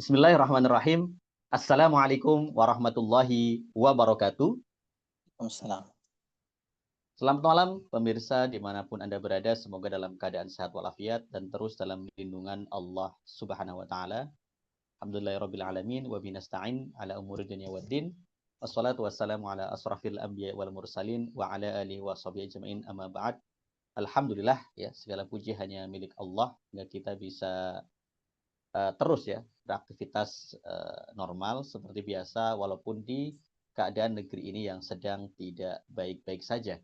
Bismillahirrahmanirrahim. Assalamualaikum warahmatullahi wabarakatuh. Waalaikumsalam. Selamat malam pemirsa dimanapun Anda berada. Semoga dalam keadaan sehat walafiat dan terus dalam lindungan Allah Subhanahu wa Ta'ala. Alhamdulillahirabbil alamin wa binasta'in ala umuri dunya waddin. Wassalatu wassalamu ala asrafil anbiya wal mursalin wa ala alihi wa sahbihi ajmain amma ba'd. Alhamdulillah, ya, segala puji hanya milik Allah hingga kita bisa terus ya beraktivitas normal seperti biasa walaupun di keadaan negeri ini yang sedang tidak baik-baik saja.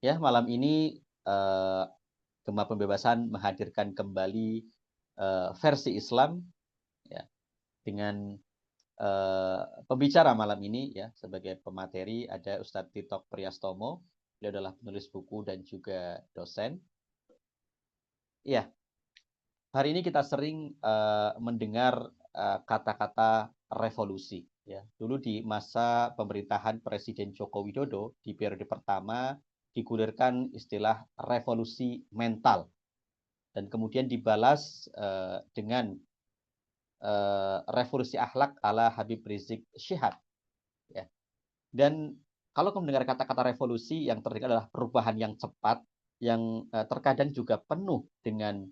Ya, malam ini Gema Pembebasan menghadirkan kembali versi Islam ya dengan pembicara malam ini ya sebagai pemateri ada Ustadz Tito Priastomo. Beliau adalah penulis buku dan juga dosen. Ya, hari ini kita sering mendengar kata-kata revolusi. Ya, dulu di masa pemerintahan Presiden Joko Widodo di periode pertama digulirkan istilah revolusi mental dan kemudian dibalas dengan revolusi akhlak ala Habib Rizik Syihab. Ya. Dan kalau mendengar kata-kata revolusi yang terdengar adalah perubahan yang cepat yang terkadang juga penuh dengan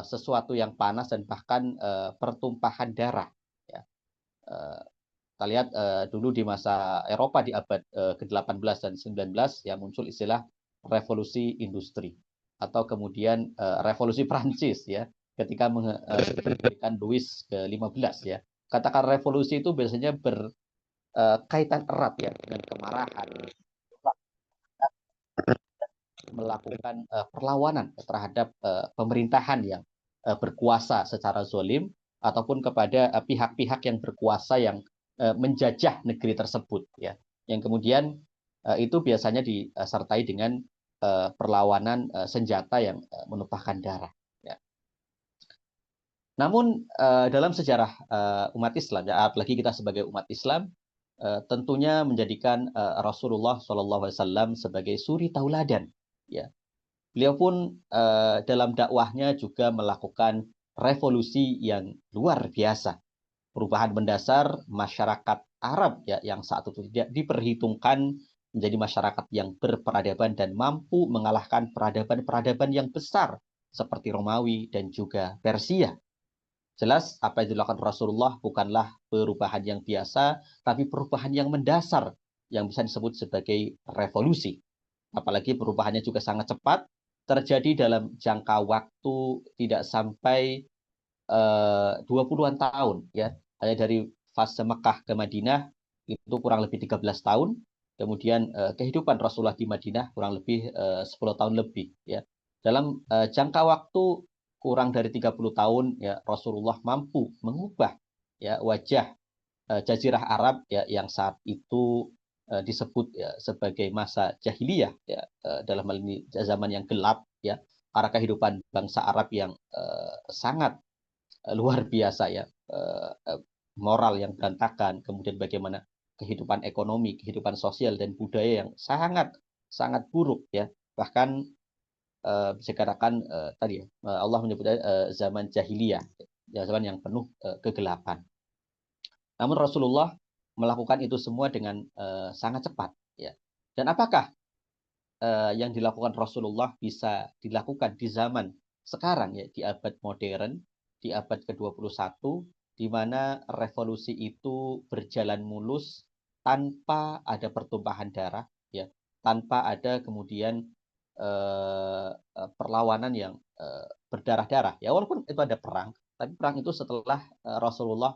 sesuatu yang panas dan bahkan pertumpahan darah. Ya. Kita lihat dulu di masa Eropa di abad ke-18 dan 19 ya muncul istilah revolusi industri atau kemudian revolusi Prancis ya ketika memberikan Louis ke-15 ya. Katakan revolusi itu biasanya berkaitan erat ya dengan kemarahan, melakukan perlawanan terhadap pemerintahan yang berkuasa secara zolim ataupun kepada pihak-pihak yang berkuasa yang menjajah negeri tersebut ya yang kemudian itu biasanya disertai dengan perlawanan senjata yang menumpahkan darah ya. Namun dalam sejarah umat Islam ya apalagi kita sebagai umat Islam tentunya menjadikan Rasulullah SAW sebagai suri tauladan ya. Beliau pun dalam dakwahnya juga melakukan revolusi yang luar biasa. Perubahan mendasar masyarakat Arab ya yang saat itu tidak diperhitungkan menjadi masyarakat yang berperadaban dan mampu mengalahkan peradaban-peradaban yang besar seperti Romawi dan juga Persia. Jelas apa yang dilakukan Rasulullah bukanlah perubahan yang biasa, tapi perubahan yang mendasar yang bisa disebut sebagai revolusi. Apalagi perubahannya juga sangat cepat, terjadi dalam jangka waktu tidak sampai 20-an tahun ya. Hanya dari fase Mekah ke Madinah itu kurang lebih 13 tahun. Kemudian kehidupan Rasulullah di Madinah kurang lebih 10 tahun lebih ya. Dalam jangka waktu kurang dari 30 tahun ya Rasulullah mampu mengubah ya wajah Jazirah Arab ya yang saat itu disebut ya, sebagai masa jahiliyah ya dalam hal ini zaman yang gelap ya arah kehidupan bangsa Arab yang sangat luar biasa ya moral yang berantakan kemudian bagaimana kehidupan ekonomi kehidupan sosial dan budaya yang sangat sangat buruk ya bahkan bisa dikatakan tadi ya Allah menyebutnya zaman jahiliyah ya, zaman yang penuh kegelapan. Namun Rasulullah melakukan itu semua dengan sangat cepat ya. Dan apakah yang dilakukan Rasulullah bisa dilakukan di zaman sekarang ya di abad modern, di abad ke-21 di mana revolusi itu berjalan mulus tanpa ada pertumpahan darah ya, tanpa ada kemudian perlawanan yang berdarah-darah ya walaupun itu ada perang, tapi perang itu setelah Rasulullah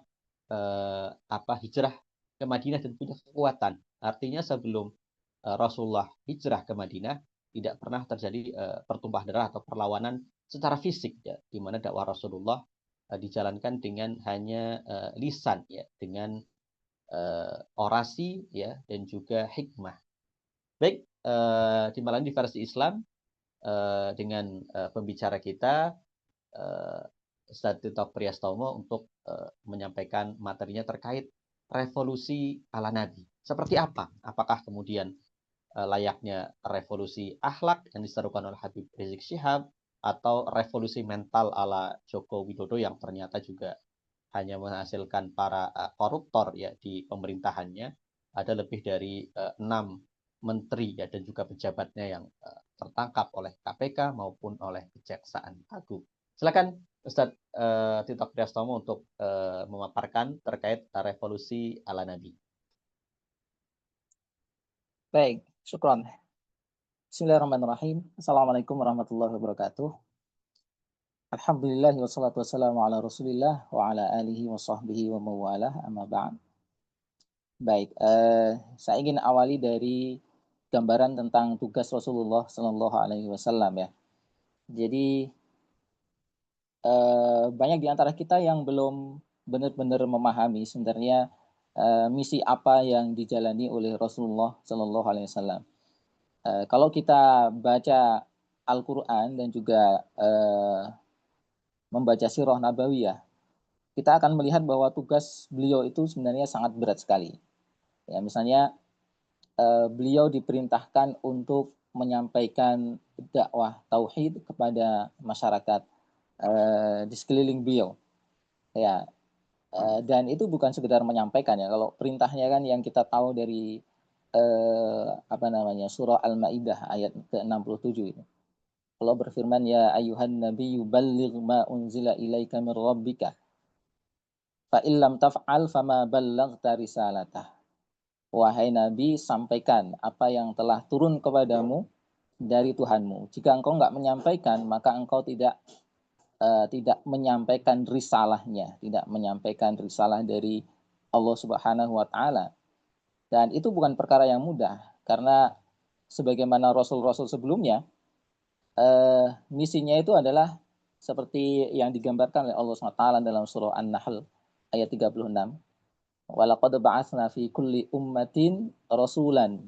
hijrah ke Madinah dan punya kekuatan. Artinya sebelum Rasulullah hijrah ke Madinah tidak pernah terjadi pertumpahan darah atau perlawanan secara fisik ya di mana dakwah Rasulullah dijalankan dengan hanya lisan ya dengan orasi ya dan juga hikmah. Baik di malam di versi Islam dengan pembicara kita Ustadz Tito Priastomo untuk menyampaikan materinya terkait revolusi ala Nabi. Seperti apa? Apakah kemudian layaknya revolusi akhlak yang diserukan oleh Habib Rizik Syihab atau revolusi mental ala Joko Widodo yang ternyata juga hanya menghasilkan para koruptor ya di pemerintahannya, ada lebih dari 6 menteri ya dan juga pejabatnya yang tertangkap oleh KPK maupun oleh Kejaksaan Agung. Silakan Ustadz Tito Kristomo untuk memaparkan terkait revolusi ala Nabi. Baik, syukron. Bismillahirrahmanirrahim. Assalamualaikum warahmatullahi wabarakatuh. Alhamdulillah wassalatu wassalamu ala Rasulillah wa ala alihi wa sahbihi wa mawalah amma ba'd. Baik, saya ingin awali dari gambaran tentang tugas Rasulullah Sallallahu Alaihi Wasallam ya. Jadi banyak di antara kita yang belum benar-benar memahami sebenarnya misi apa yang dijalani oleh Rasulullah Sallallahu Alaihi Wasallam. Kalau kita baca Al-Quran dan juga membaca sirah nabawiyah, kita akan melihat bahwa tugas beliau itu sebenarnya sangat berat sekali. Ya, misalnya beliau diperintahkan untuk menyampaikan dakwah tauhid kepada masyarakat di sekeliling beliau. Ya, dan itu bukan sekedar menyampaikan ya. Kalau perintahnya kan yang kita tahu dari surah Al-Maidah ayat ke-67 itu. Allah berfirman, ya ayuhan nabiyyu balligh ma unzila ilaika mir rabbika fa illam taf'al fama ballaghta risalatah. Wahai Nabi, sampaikan apa yang telah turun kepadamu dari Tuhanmu. Jika engkau enggak menyampaikan, maka engkau tidak menyampaikan risalahnya, tidak menyampaikan risalah dari Allah Subhanahu wa taala. Dan itu bukan perkara yang mudah, karena sebagaimana rasul-rasul sebelumnya, misinya itu adalah seperti yang digambarkan oleh Allah SWT dalam surah An-Nahl ayat 36. Walaqad ba'atsna fi kulli ummatin rasulan.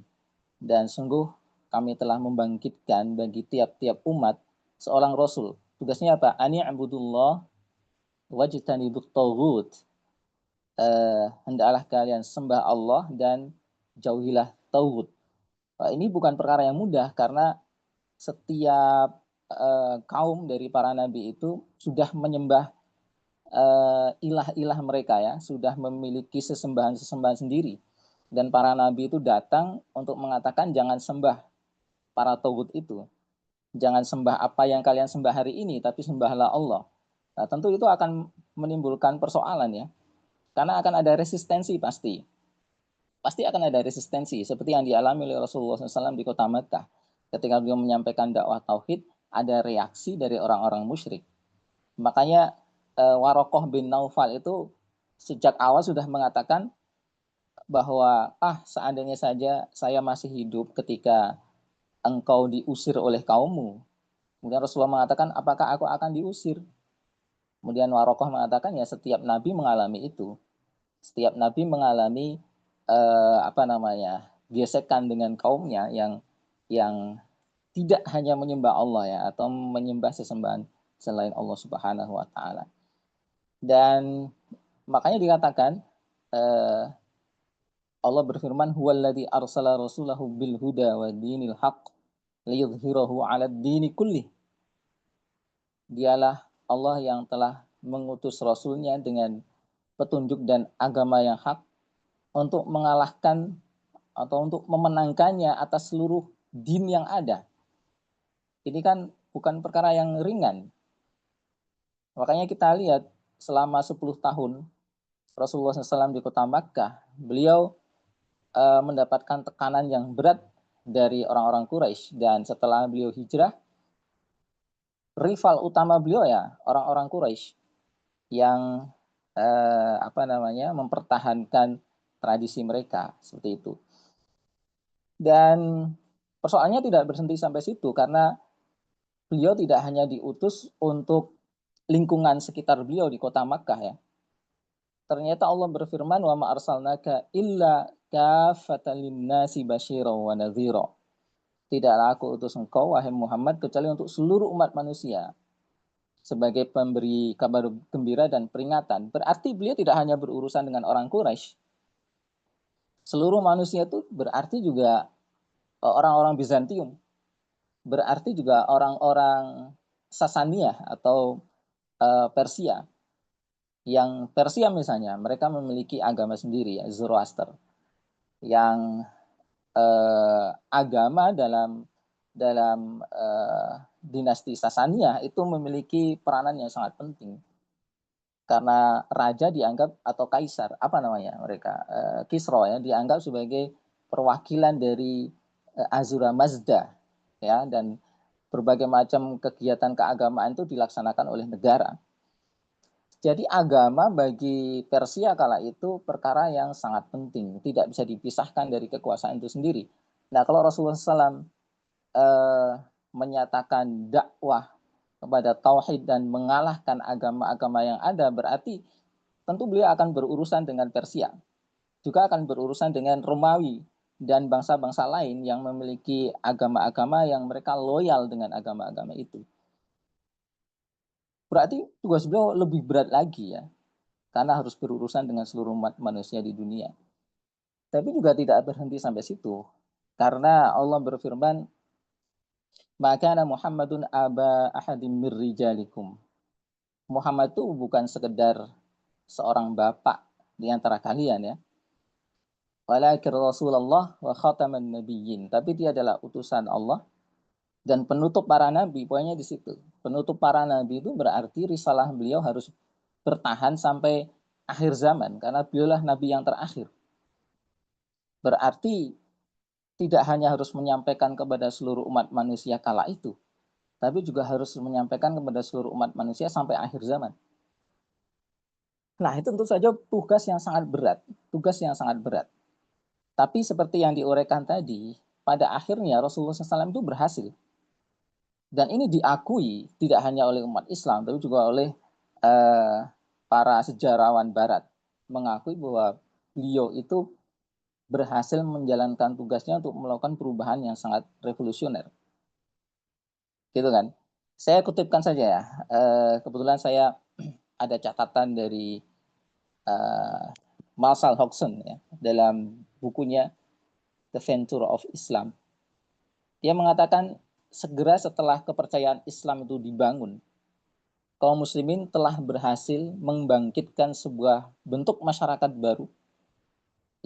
Dan sungguh kami telah membangkitkan bagi tiap-tiap umat seorang rasul. Tugasnya apa? Ani abudullah wajtanibut taghut. Hendaklah kalian sembah Allah dan jauhilah tauhid. Ini bukan perkara yang mudah karena setiap kaum dari para nabi itu sudah menyembah ilah-ilah mereka ya, sudah memiliki sesembahan-sesembahan sendiri. Dan para nabi itu datang untuk mengatakan jangan sembah para tauhid itu. Jangan sembah apa yang kalian sembah hari ini, tapi sembahlah Allah. Nah, tentu itu akan menimbulkan persoalan ya. Karena akan ada resistensi pasti. Pasti akan ada resistensi seperti yang dialami oleh Rasulullah SAW di kota Mekah. Ketika beliau menyampaikan dakwah tauhid, ada reaksi dari orang-orang musyrik. Makanya Warokoh bin Naufal itu sejak awal sudah mengatakan bahwa seandainya saja saya masih hidup ketika engkau diusir oleh kaummu. Kemudian Rasulullah mengatakan, apakah aku akan diusir? Kemudian Warokoh mengatakan, ya setiap nabi mengalami itu. Setiap nabi mengalami gesekan dengan kaumnya yang tidak hanya menyembah Allah ya atau menyembah sesembahan selain Allah Subhanahu wa taala. Dan makanya dikatakan Allah berfirman, huwallazi arsala rasulahu bil huda wa dinil haqq liyudhhirahu 'alad dini kullih. Dialah Allah yang telah mengutus rasulnya dengan petunjuk dan agama yang hak untuk mengalahkan atau untuk memenangkannya atas seluruh din yang ada. Ini kan bukan perkara yang ringan. Makanya kita lihat selama 10 tahun Rasulullah SAW di kota Makkah, beliau mendapatkan tekanan yang berat dari orang-orang Quraisy. Dan setelah beliau hijrah, rival utama beliau ya orang-orang Quraisy yang mempertahankan tradisi mereka seperti itu. Dan persoalannya tidak berhenti sampai situ karena beliau tidak hanya diutus untuk lingkungan sekitar beliau di kota Makkah ya. Ternyata Allah berfirman, wa ma arsalnaka illa kafatan linnasi basyiran wa nadhira. Tidaklah aku utus engkau wahai Muhammad kecuali untuk seluruh umat manusia sebagai pemberi kabar gembira dan peringatan. Berarti beliau tidak hanya berurusan dengan orang Quraisy. Seluruh manusia itu berarti juga orang-orang Bizantium. Berarti juga orang-orang Sasaniyah atau Persia. Yang Persia misalnya, mereka memiliki agama sendiri ya, Zoroaster. Yang agama dalam dinasti Sasaniyah itu memiliki peranan yang sangat penting. Karena raja dianggap, atau kaisar, apa namanya mereka, Kisro ya, dianggap sebagai perwakilan dari Ahura Mazda ya, dan berbagai macam kegiatan keagamaan itu dilaksanakan oleh negara. Jadi agama bagi Persia kala itu perkara yang sangat penting, tidak bisa dipisahkan dari kekuasaan itu sendiri. Nah, kalau Rasulullah SAW menyatakan dakwah kepada tauhid dan mengalahkan agama-agama yang ada, berarti tentu beliau akan berurusan dengan Persia, juga akan berurusan dengan Romawi dan bangsa-bangsa lain yang memiliki agama-agama yang mereka loyal dengan agama-agama itu. Berarti tugas beliau lebih berat lagi ya, karena harus berurusan dengan seluruh umat manusia di dunia. Tapi juga tidak berhenti sampai situ, karena Allah berfirman, maka Muhammadun aba ahadim mirrijalikum. Muhammad itu bukan sekedar seorang bapak di antara kalian ya, walakin Rasulullah wa khataman nabiyyin, tapi dia adalah utusan Allah dan penutup para nabi. Poinnya di situ. Penutup para nabi itu berarti risalah beliau harus bertahan sampai akhir zaman, karena beliaulah nabi yang terakhir. Berarti tidak hanya harus menyampaikan kepada seluruh umat manusia kala itu, tapi juga harus menyampaikan kepada seluruh umat manusia sampai akhir zaman. Nah, itu tentu saja tugas yang sangat berat, tugas yang sangat berat. Tapi seperti yang diuraikan tadi, pada akhirnya Rasulullah SAW itu berhasil. Dan ini diakui tidak hanya oleh umat Islam, tapi juga oleh para sejarawan Barat, mengakui bahwa beliau itu berhasil menjalankan tugasnya untuk melakukan perubahan yang sangat revolusioner. Gitu kan? Saya kutipkan saja ya. Kebetulan saya ada catatan dari Marshall Hodgson ya, dalam bukunya The Venture of Islam. Dia mengatakan segera setelah kepercayaan Islam itu dibangun, kaum muslimin telah berhasil membangkitkan sebuah bentuk masyarakat baru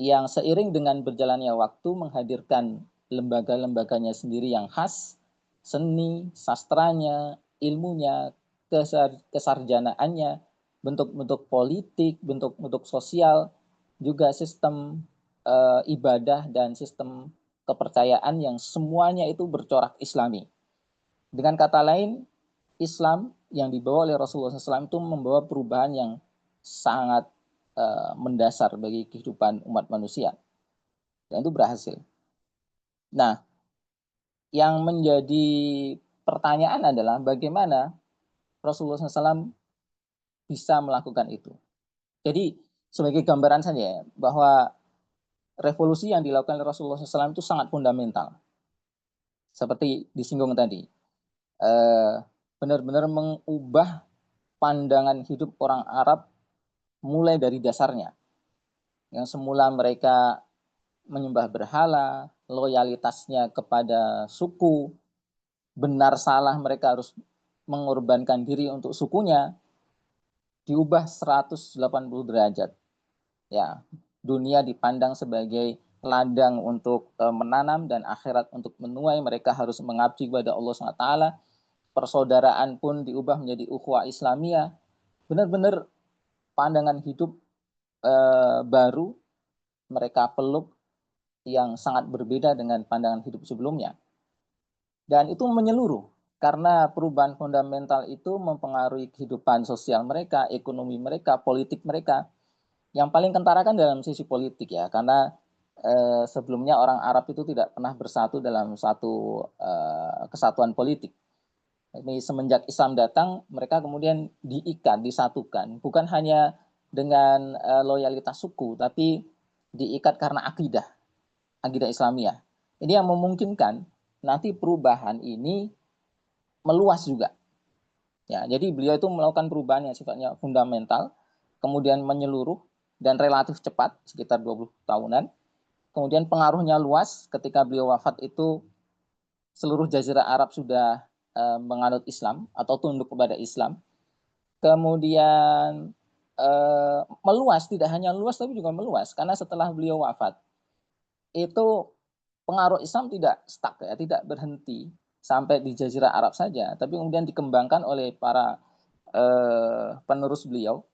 yang seiring dengan berjalannya waktu menghadirkan lembaga-lembaganya sendiri yang khas, seni, sastranya, ilmunya, kesarjanaannya, bentuk-bentuk politik, bentuk-bentuk sosial, juga sistem ibadah dan sistem kepercayaan yang semuanya itu bercorak Islami. Dengan kata lain, Islam yang dibawa oleh Rasulullah SAW itu membawa perubahan yang sangat mendasar bagi kehidupan umat manusia. Dan itu berhasil. Nah, yang menjadi pertanyaan adalah bagaimana Rasulullah SAW bisa melakukan itu. Jadi, sebagai gambaran saja ya, bahwa revolusi yang dilakukan oleh Rasulullah SAW itu sangat fundamental. Seperti disinggung tadi. Benar-benar mengubah pandangan hidup orang Arab mulai dari dasarnya. Yang semula mereka menyembah berhala, loyalitasnya kepada suku, benar salah mereka harus mengorbankan diri untuk sukunya, diubah 180 derajat. Ya, dunia dipandang sebagai ladang untuk menanam dan akhirat untuk menuai. Mereka harus mengabdi kepada Allah SWT. Persaudaraan pun diubah menjadi ukhuwah Islamiyah. Benar-benar pandangan hidup baru mereka peluk yang sangat berbeda dengan pandangan hidup sebelumnya. Dan itu menyeluruh karena perubahan fundamental itu mempengaruhi kehidupan sosial mereka, ekonomi mereka, politik mereka. Yang paling kentara kan dalam sisi politik ya, karena sebelumnya orang Arab itu tidak pernah bersatu dalam satu kesatuan politik. Ini semenjak Islam datang, mereka kemudian diikat, disatukan, bukan hanya dengan loyalitas suku, tapi diikat karena akidah Islamiyah. Ini yang memungkinkan nanti perubahan ini meluas juga. Ya, jadi beliau itu melakukan perubahan yang sifatnya fundamental, kemudian menyeluruh dan relatif cepat, sekitar 20 tahunan. Kemudian pengaruhnya luas, ketika beliau wafat itu seluruh jazirah Arab sudah menganut Islam atau tunduk kepada Islam. Kemudian meluas, tidak hanya luas tapi juga meluas. Karena setelah beliau wafat, itu pengaruh Islam tidak stuck ya, tidak berhenti sampai di Jazirah Arab saja, tapi kemudian dikembangkan oleh para penerus beliau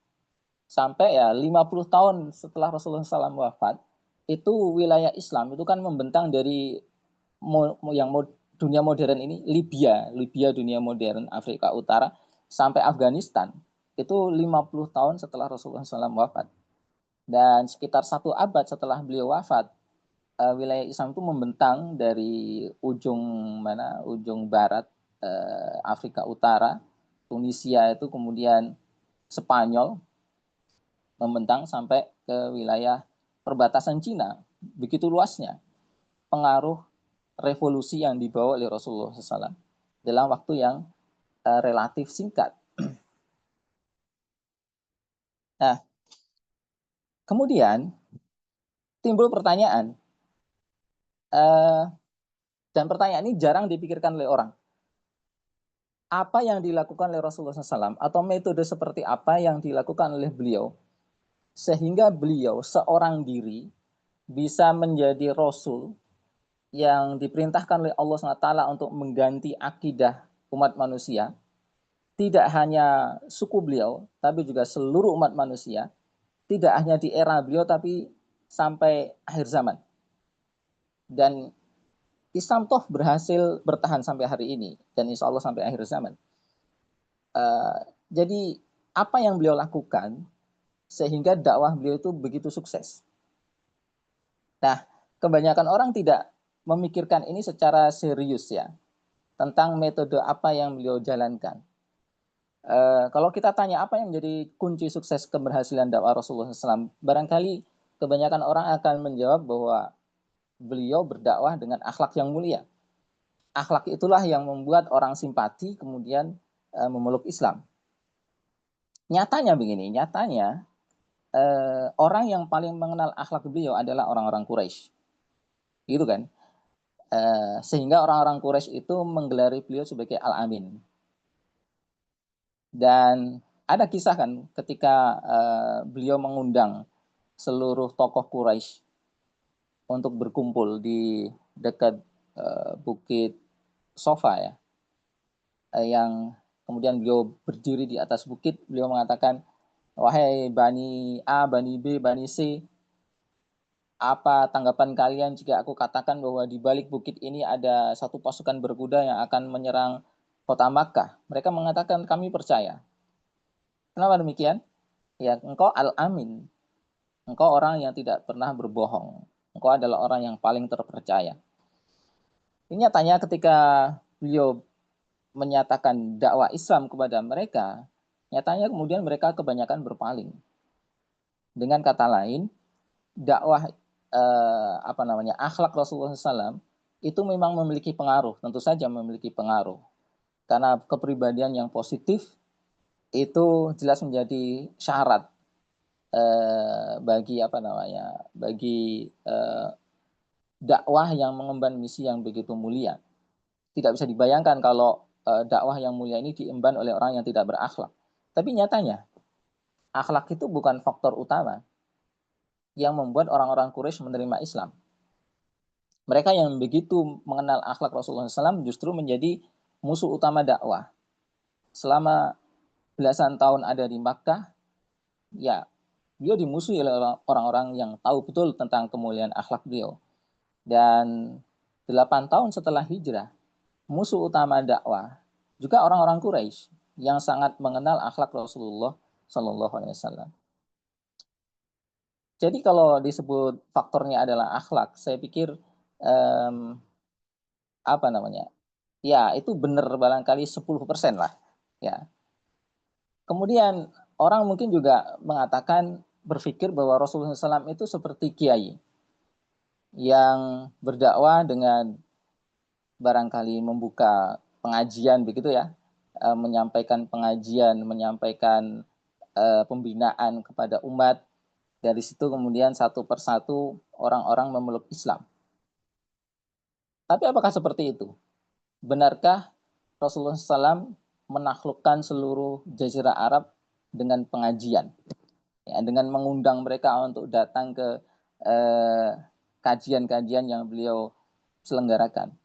sampai ya 50 tahun setelah Rasulullah SAW wafat, itu wilayah Islam itu kan membentang dari dunia modern ini, Libya dunia modern, Afrika Utara, sampai Afghanistan. Itu 50 tahun setelah Rasulullah SAW wafat. Dan sekitar 1 abad setelah beliau wafat, wilayah Islam itu membentang dari ujung barat Afrika Utara, Tunisia itu, kemudian Spanyol, membentang sampai ke wilayah perbatasan Cina. Begitu luasnya pengaruh revolusi yang dibawa oleh Rasulullah SAW dalam waktu yang relatif singkat. Nah, kemudian timbul pertanyaan, dan pertanyaan ini jarang dipikirkan oleh orang. Apa yang dilakukan oleh Rasulullah SAW atau metode seperti apa yang dilakukan oleh beliau sehingga beliau seorang diri bisa menjadi Rasul yang diperintahkan oleh Allah SWT untuk mengganti akidah umat manusia, tidak hanya suku beliau, tapi juga seluruh umat manusia, tidak hanya di era beliau, tapi sampai akhir zaman. Dan Islam toh berhasil bertahan sampai hari ini, dan insya Allah sampai akhir zaman. Jadi apa yang beliau lakukan sehingga dakwah beliau itu begitu sukses? Nah, kebanyakan orang tidak memikirkan ini secara serius ya, tentang metode apa yang beliau jalankan. Kalau kita tanya apa yang menjadi kunci sukses keberhasilan dakwah Rasulullah SAW, barangkali kebanyakan orang akan menjawab bahwa beliau berdakwah dengan akhlak yang mulia. Akhlak itulah yang membuat orang simpati kemudian memeluk Islam. Nyatanya begini, orang yang paling mengenal akhlak beliau adalah orang-orang Quraisy, gitu kan? Sehingga orang-orang Quraisy itu menggelari beliau sebagai Al-Amin. Dan ada kisah kan ketika beliau mengundang seluruh tokoh Quraisy untuk berkumpul di dekat Bukit Sofa ya, yang kemudian beliau berdiri di atas bukit, beliau mengatakan, wahai Bani A, Bani B, Bani C, apa tanggapan kalian jika aku katakan bahwa di balik bukit ini ada satu pasukan berkuda yang akan menyerang kota Makkah? Mereka mengatakan kami percaya. Kenapa demikian? Ya, engkau Al-Amin. Engkau orang yang tidak pernah berbohong. Engkau adalah orang yang paling terpercaya. Ini nyatanya ketika beliau menyatakan dakwah Islam kepada mereka, nyatanya kemudian mereka kebanyakan berpaling. Dengan kata lain, dakwah akhlak Rasulullah SAW itu memang memiliki pengaruh, tentu saja memiliki pengaruh. Karena kepribadian yang positif itu jelas menjadi syarat bagi dakwah yang mengemban misi yang begitu mulia. Tidak bisa dibayangkan kalau dakwah yang mulia ini diemban oleh orang yang tidak berakhlak. Tapi nyatanya akhlak itu bukan faktor utama yang membuat orang-orang Quraisy menerima Islam. Mereka yang begitu mengenal akhlak Rasulullah SAW justru menjadi musuh utama dakwah. Selama belasan tahun ada di Makkah, ya beliau dimusuhi oleh orang-orang yang tahu betul tentang kemuliaan akhlak beliau. Dan 8 tahun setelah hijrah, musuh utama dakwah juga orang-orang Quraisy yang sangat mengenal akhlak Rasulullah Shallallahu Alaihi Wasallam. Jadi kalau disebut faktornya adalah akhlak, saya pikir ya itu benar barangkali 10% lah. Ya. Kemudian orang mungkin juga mengatakan berpikir bahwa Rasulullah SAW itu seperti kiai yang berdakwah dengan barangkali membuka pengajian begitu ya, menyampaikan pengajian, menyampaikan pembinaan kepada umat. Dari situ kemudian satu persatu orang-orang memeluk Islam. Tapi apakah seperti itu? Benarkah Rasulullah SAW menaklukkan seluruh Jazirah Arab dengan pengajian? ya, dengan mengundang mereka untuk datang ke kajian-kajian yang beliau selenggarakan.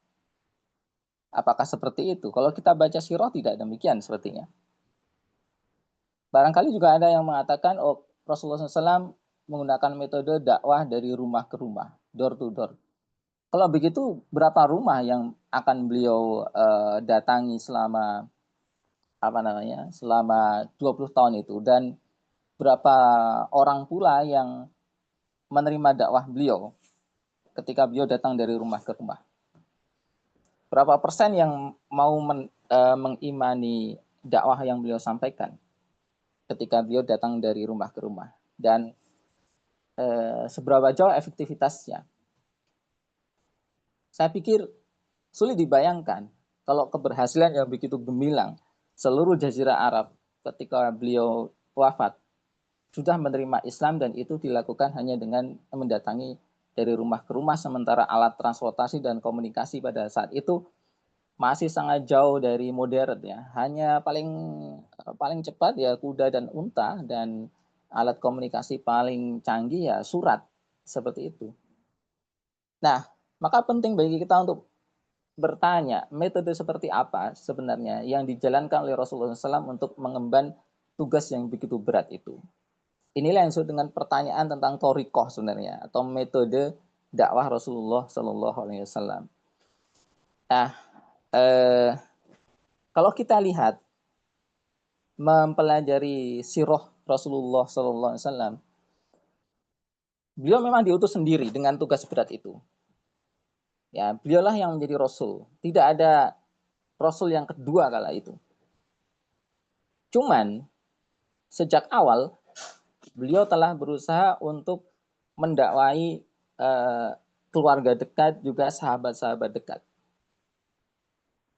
Apakah seperti itu? Kalau kita baca sirah tidak demikian sepertinya. Barangkali juga ada yang mengatakan, oh Rasulullah SAW menggunakan metode dakwah dari rumah ke rumah, door to door. Kalau begitu, berapa rumah yang akan beliau datangi selama selama 20 tahun itu, dan berapa orang pula yang menerima dakwah beliau ketika beliau datang dari rumah ke rumah? Berapa persen yang mau mengimani dakwah yang beliau sampaikan ketika beliau datang dari rumah ke rumah? Dan seberapa jauh efektivitasnya? Saya pikir sulit dibayangkan kalau keberhasilan yang begitu gemilang seluruh jazirah Arab ketika beliau wafat sudah menerima Islam, dan itu dilakukan hanya dengan mendatangi dari rumah ke rumah, sementara alat transportasi dan komunikasi pada saat itu masih sangat jauh dari modern ya. Hanya paling paling cepat ya kuda dan unta, dan alat komunikasi paling canggih ya surat, seperti itu. Nah, maka penting bagi kita untuk bertanya, metode seperti apa sebenarnya yang dijalankan oleh Rasulullah SAW untuk mengemban tugas yang begitu berat itu. Inilah yang disebut dengan pertanyaan tentang thoriqoh sebenarnya, atau metode dakwah Rasulullah SAW. Nah, kalau kita lihat mempelajari sirah Rasulullah SAW, beliau memang diutus sendiri dengan tugas berat itu. Ya, beliaulah yang menjadi Rasul. Tidak ada Rasul yang kedua kala itu. Cuman sejak awal beliau telah berusaha untuk mendakwai keluarga dekat, juga sahabat-sahabat dekat.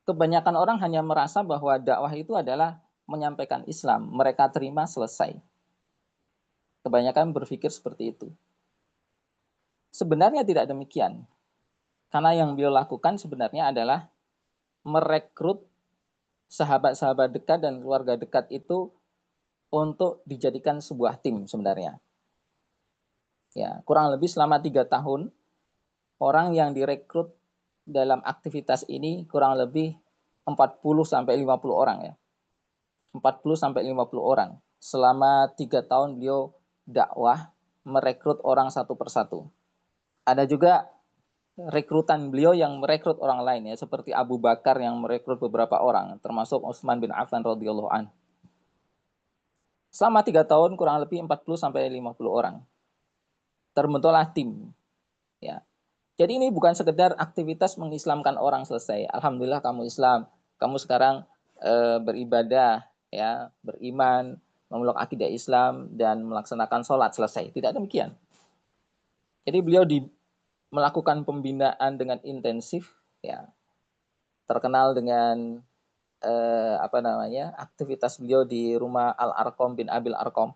Kebanyakan orang hanya merasa bahwa dakwah itu adalah menyampaikan Islam, mereka terima selesai. Kebanyakan berpikir seperti itu. Sebenarnya tidak demikian. Karena yang beliau lakukan sebenarnya adalah merekrut sahabat-sahabat dekat dan keluarga dekat itu untuk dijadikan sebuah tim sebenarnya. Ya, kurang lebih selama 3 tahun, orang yang direkrut dalam aktivitas ini kurang lebih 40 sampai 50 orang ya. 40 sampai 50 orang. Selama 3 tahun beliau dakwah, merekrut orang satu persatu. Ada juga rekrutan beliau yang merekrut orang lain ya, seperti Abu Bakar yang merekrut beberapa orang, termasuk Utsman bin Affan radhiyallahu an. Selama 3 tahun kurang lebih 40 sampai 50 orang. Terbentuklah tim. Ya. Jadi ini bukan sekedar aktivitas mengislamkan orang selesai. Alhamdulillah kamu Islam, kamu sekarang beribadah, ya, beriman, memeluk akidah Islam dan melaksanakan sholat, selesai. Tidak demikian. Jadi beliau melakukan pembinaan dengan intensif, ya, terkenal dengan aktivitas beliau di rumah Al-Arqam bin Abil Arqam.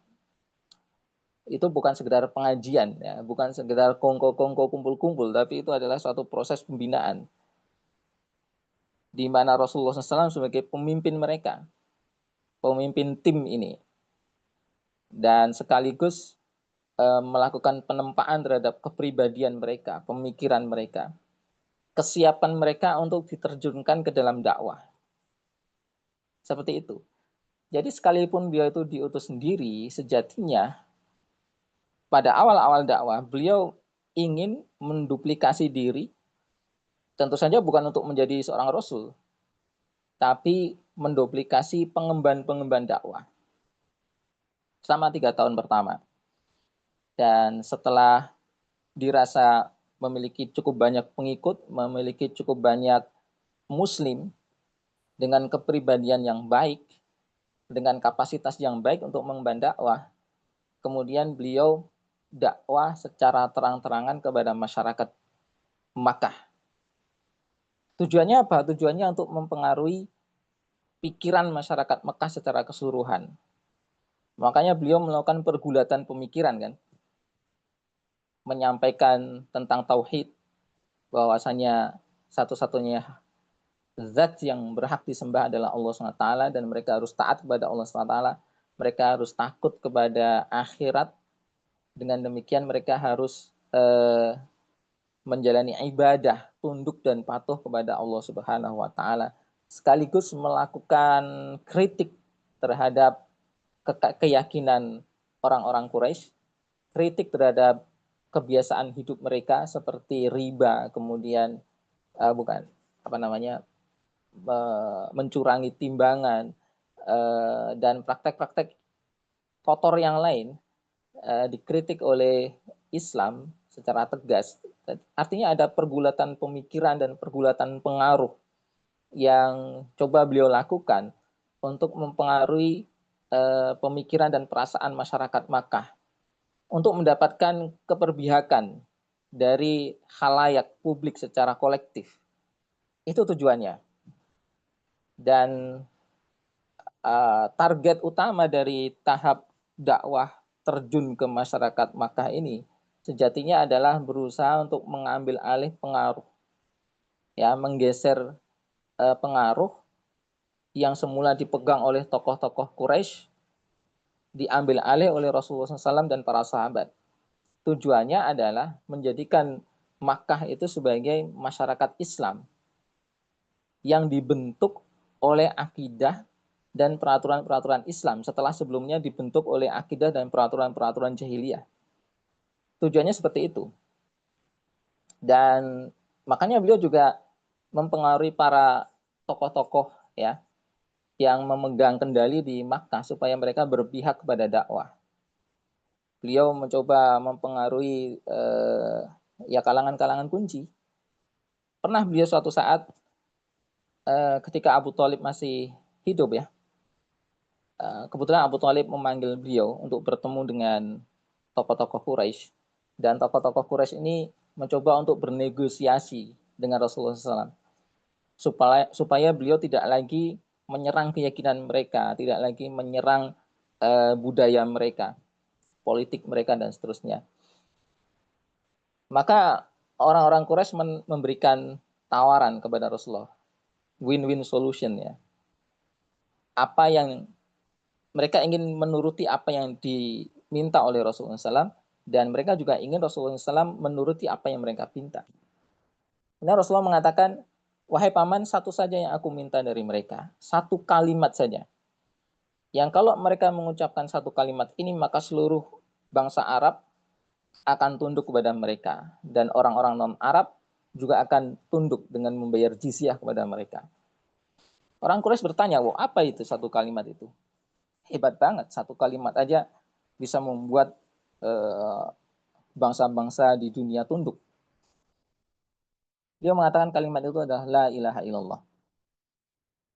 Itu bukan sekedar pengajian, ya, bukan sekedar kongko-kongko kumpul-kumpul, tapi itu adalah suatu proses pembinaan di mana Rasulullah SAW sebagai pemimpin mereka, pemimpin tim ini, dan sekaligus melakukan penempaan terhadap kepribadian mereka, pemikiran mereka, kesiapan mereka untuk diterjunkan ke dalam dakwah. Seperti itu. Jadi sekalipun beliau itu diutus sendiri, sejatinya pada awal-awal dakwah beliau ingin menduplikasi diri, tentu saja bukan untuk menjadi seorang rasul, tapi menduplikasi pengemban-pengemban dakwah selama 3 tahun pertama. Dan setelah dirasa memiliki cukup banyak pengikut, memiliki cukup banyak muslim dengan kepribadian yang baik, dengan kapasitas yang baik untuk mengemban dakwah, kemudian beliau dakwah secara terang-terangan kepada masyarakat Makkah. Tujuannya apa? Tujuannya untuk mempengaruhi pikiran masyarakat Makkah secara keseluruhan. Makanya beliau melakukan pergulatan pemikiran kan, menyampaikan tentang tauhid, bahwasanya satu-satunya zat yang berhak disembah adalah Allah SWT, dan mereka harus taat kepada Allah SWT. mereka harus takut kepada akhirat. Dengan demikian mereka harus menjalani ibadah, tunduk dan patuh kepada Allah Subhanahu wa taala, sekaligus melakukan kritik terhadap keyakinan orang-orang Quraisy, kritik terhadap kebiasaan hidup mereka seperti riba, kemudian bukan apa namanya mencurangi timbangan dan praktek-praktek kotor yang lain dikritik oleh Islam secara tegas. Artinya ada pergulatan pemikiran dan pergulatan pengaruh yang coba beliau lakukan untuk mempengaruhi pemikiran dan perasaan masyarakat Makkah untuk mendapatkan keperbihakan dari khalayak publik secara kolektif. Itu tujuannya. Dan target utama dari tahap dakwah terjun ke masyarakat Makkah ini sejatinya adalah berusaha untuk mengambil alih pengaruh, ya, menggeser pengaruh yang semula dipegang oleh tokoh-tokoh Quraisy, diambil alih oleh Rasulullah SAW dan para sahabat. Tujuannya adalah menjadikan Makkah itu sebagai masyarakat Islam yang dibentuk oleh akidah dan peraturan-peraturan Islam setelah sebelumnya dibentuk oleh akidah dan peraturan-peraturan jahiliyah. Tujuannya seperti itu. Dan makanya beliau juga mempengaruhi para tokoh-tokoh, ya, yang memegang kendali di Makkah supaya mereka berpihak kepada dakwah. Beliau mencoba mempengaruhi ya kalangan-kalangan kunci. Pernah beliau suatu saat ketika Abu Thalib masih hidup, ya, kebetulan Abu Thalib memanggil beliau untuk bertemu dengan tokoh-tokoh Quraisy, dan tokoh-tokoh Quraisy ini mencoba untuk bernegosiasi dengan Rasulullah SAW supaya beliau tidak lagi menyerang keyakinan mereka, tidak lagi menyerang budaya mereka, politik mereka dan seterusnya. Maka orang-orang Quraisy memberikan tawaran kepada Rasulullah, win-win solution, ya. Apa yang mereka ingin menuruti apa yang diminta oleh Rasulullah SAW, dan mereka juga ingin Rasulullah SAW menuruti apa yang mereka minta. Nah, Rasulullah mengatakan, wahai paman, satu saja yang aku minta dari mereka, satu kalimat saja. Yang kalau mereka mengucapkan satu kalimat ini, maka seluruh bangsa Arab akan tunduk kepada mereka, dan orang-orang non-Arab juga akan tunduk dengan membayar jizyah kepada mereka. Orang Quraisy bertanya, wah, apa itu satu kalimat itu? Hebat banget, satu kalimat aja bisa membuat bangsa-bangsa di dunia tunduk. Dia mengatakan kalimat itu adalah la ilaha illallah.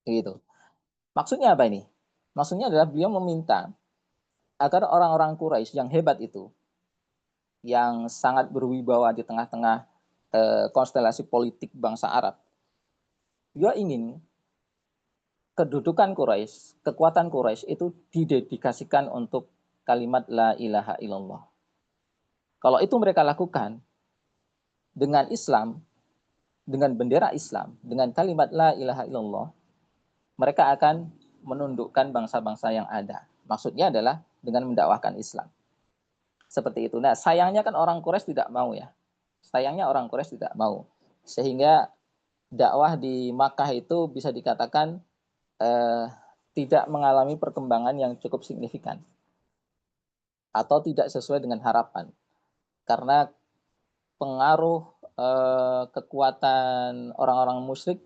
Gitu. Maksudnya apa ini? Maksudnya adalah beliau meminta agar orang-orang Quraisy yang hebat itu, yang sangat berwibawa di tengah-tengah konstelasi politik bangsa Arab, dia ingin kedudukan Quraisy, kekuatan Quraisy itu didedikasikan untuk kalimat la ilaha illallah. Kalau itu mereka lakukan dengan Islam, dengan bendera Islam, dengan kalimat la ilaha illallah, mereka akan menundukkan bangsa-bangsa yang ada. Maksudnya adalah dengan mendakwahkan Islam. Seperti itu. Nah, sayangnya kan orang Quraisy tidak mau, ya. Sayangnya orang Quraisy tidak mau. Sehingga dakwah di Makkah itu bisa dikatakan tidak mengalami perkembangan yang cukup signifikan atau tidak sesuai dengan harapan, karena pengaruh kekuatan orang-orang musyrik,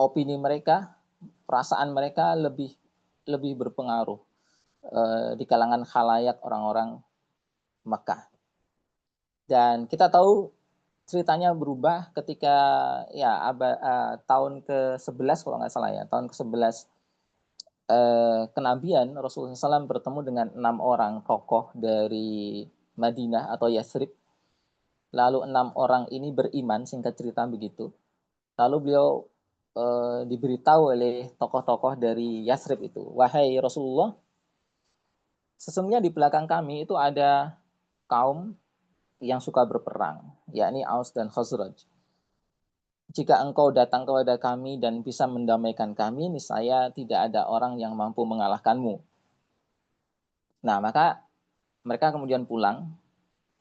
opini mereka, perasaan mereka lebih berpengaruh di kalangan khalayak orang-orang Mekah. Dan kita tahu ceritanya berubah ketika, ya, tahun ke-11 kalau nggak salah, ya, tahun ke-11 kenabian, Rasulullah SAW bertemu dengan 6 orang tokoh dari Madinah atau Yathrib. Lalu 6 orang ini beriman, singkat cerita begitu. Lalu beliau diberitahu oleh tokoh-tokoh dari Yathrib itu, wahai Rasulullah, sesungguhnya di belakang kami itu ada kaum yang suka berperang, yakni Aus dan Khazraj. Jika engkau datang kepada kami dan bisa mendamaikan kami, niscaya tidak ada orang yang mampu mengalahkanmu. Nah, maka mereka kemudian pulang.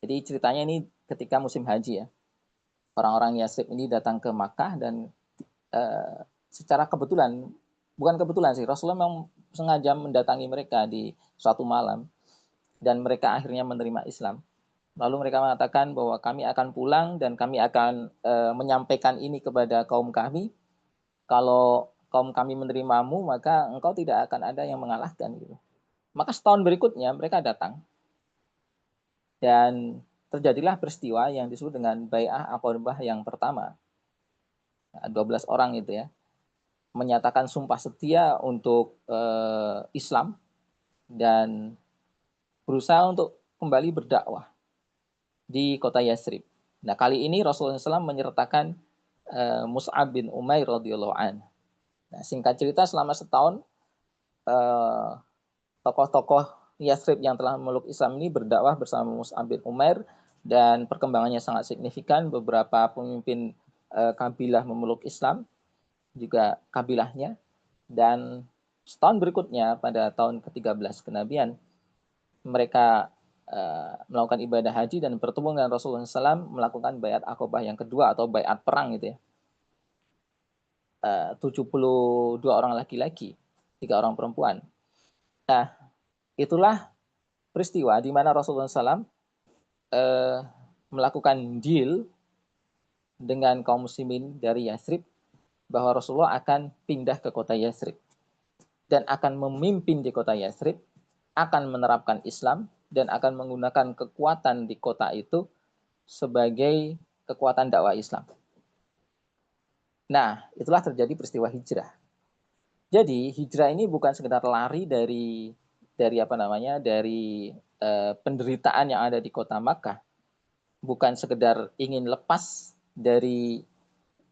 Jadi ceritanya ini ketika musim haji ya. Orang-orang Yathrib ini datang ke Makkah dan secara kebetulan, bukan kebetulan sih, Rasulullah memang sengaja mendatangi mereka di suatu malam dan mereka akhirnya menerima Islam. Lalu mereka mengatakan bahwa kami akan pulang dan kami akan menyampaikan ini kepada kaum kami. Kalau kaum kami menerimamu, maka engkau tidak akan ada yang mengalahkan gitu. Maka setahun berikutnya mereka datang dan terjadilah peristiwa yang disebut dengan Bai'ah Aqabah yang pertama. 12 orang itu ya, menyatakan sumpah setia untuk Islam dan berusaha untuk kembali berdakwah di kota Yathrib. Nah, kali ini Rasulullah SAW menyertakan Mus'ab bin Umair radhiyallahu an. Nah, singkat cerita selama setahun eh, tokoh-tokoh Yathrib yang telah memeluk Islam ini berdakwah bersama Mus'ab bin Umair dan perkembangannya sangat signifikan. Beberapa pemimpin kabilah memeluk Islam, juga kabilahnya. Dan setahun berikutnya pada tahun ke-13 kenabian mereka melakukan ibadah haji dan bertemu dengan Rasulullah SAW melakukan bayat Aqabah yang kedua atau bayat perang gitu ya. 72 orang laki-laki, 3 orang perempuan. Nah, itulah peristiwa di mana Rasulullah SAW melakukan deal dengan kaum muslimin dari Yathrib bahwa Rasulullah akan pindah ke kota Yathrib dan akan memimpin di kota Yathrib, akan menerapkan Islam dan akan menggunakan kekuatan di kota itu sebagai kekuatan dakwah Islam. Nah, itulah terjadi peristiwa hijrah. Jadi hijrah ini bukan sekedar lari dari apa namanya dari penderitaan yang ada di kota Makkah, bukan sekedar ingin lepas dari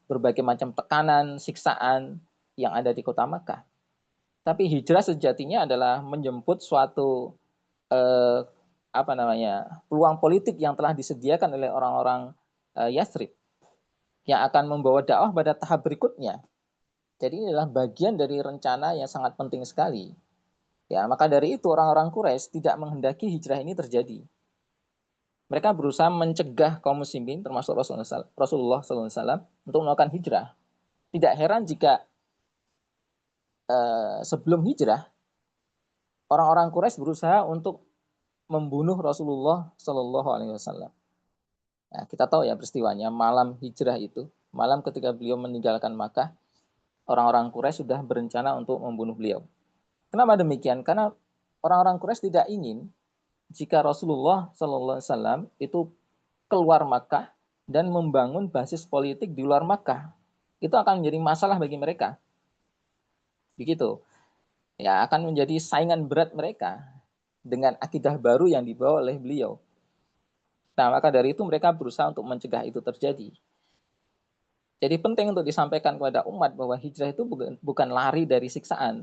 berbagai macam tekanan, siksaan yang ada di kota Makkah. Tapi hijrah sejatinya adalah menjemput suatu eh, apa namanya peluang politik yang telah disediakan oleh orang-orang Yathrib yang akan membawa dakwah pada tahap berikutnya. Jadi ini adalah bagian dari rencana yang sangat penting sekali. Ya, maka dari itu orang-orang Quraisy tidak menghendaki hijrah ini terjadi. Mereka berusaha mencegah kaum muslimin termasuk Rasulullah SAW untuk melakukan hijrah. Tidak heran jika sebelum hijrah orang-orang Quraisy berusaha untuk membunuh Rasulullah SAW. Nah, kita tahu ya peristiwanya malam hijrah itu, malam ketika beliau meninggalkan Makkah, orang-orang Quraisy sudah berencana untuk membunuh beliau. Kenapa demikian? Karena orang-orang Quraisy tidak ingin jika Rasulullah SAW itu keluar Makkah dan membangun basis politik di luar Makkah. Itu akan menjadi masalah bagi mereka. Begitu. Ya, akan menjadi saingan berat mereka dengan akidah baru yang dibawa oleh beliau. Nah, maka dari itu mereka berusaha untuk mencegah itu terjadi. Jadi penting untuk disampaikan kepada umat bahwa hijrah itu bukan lari dari siksaan,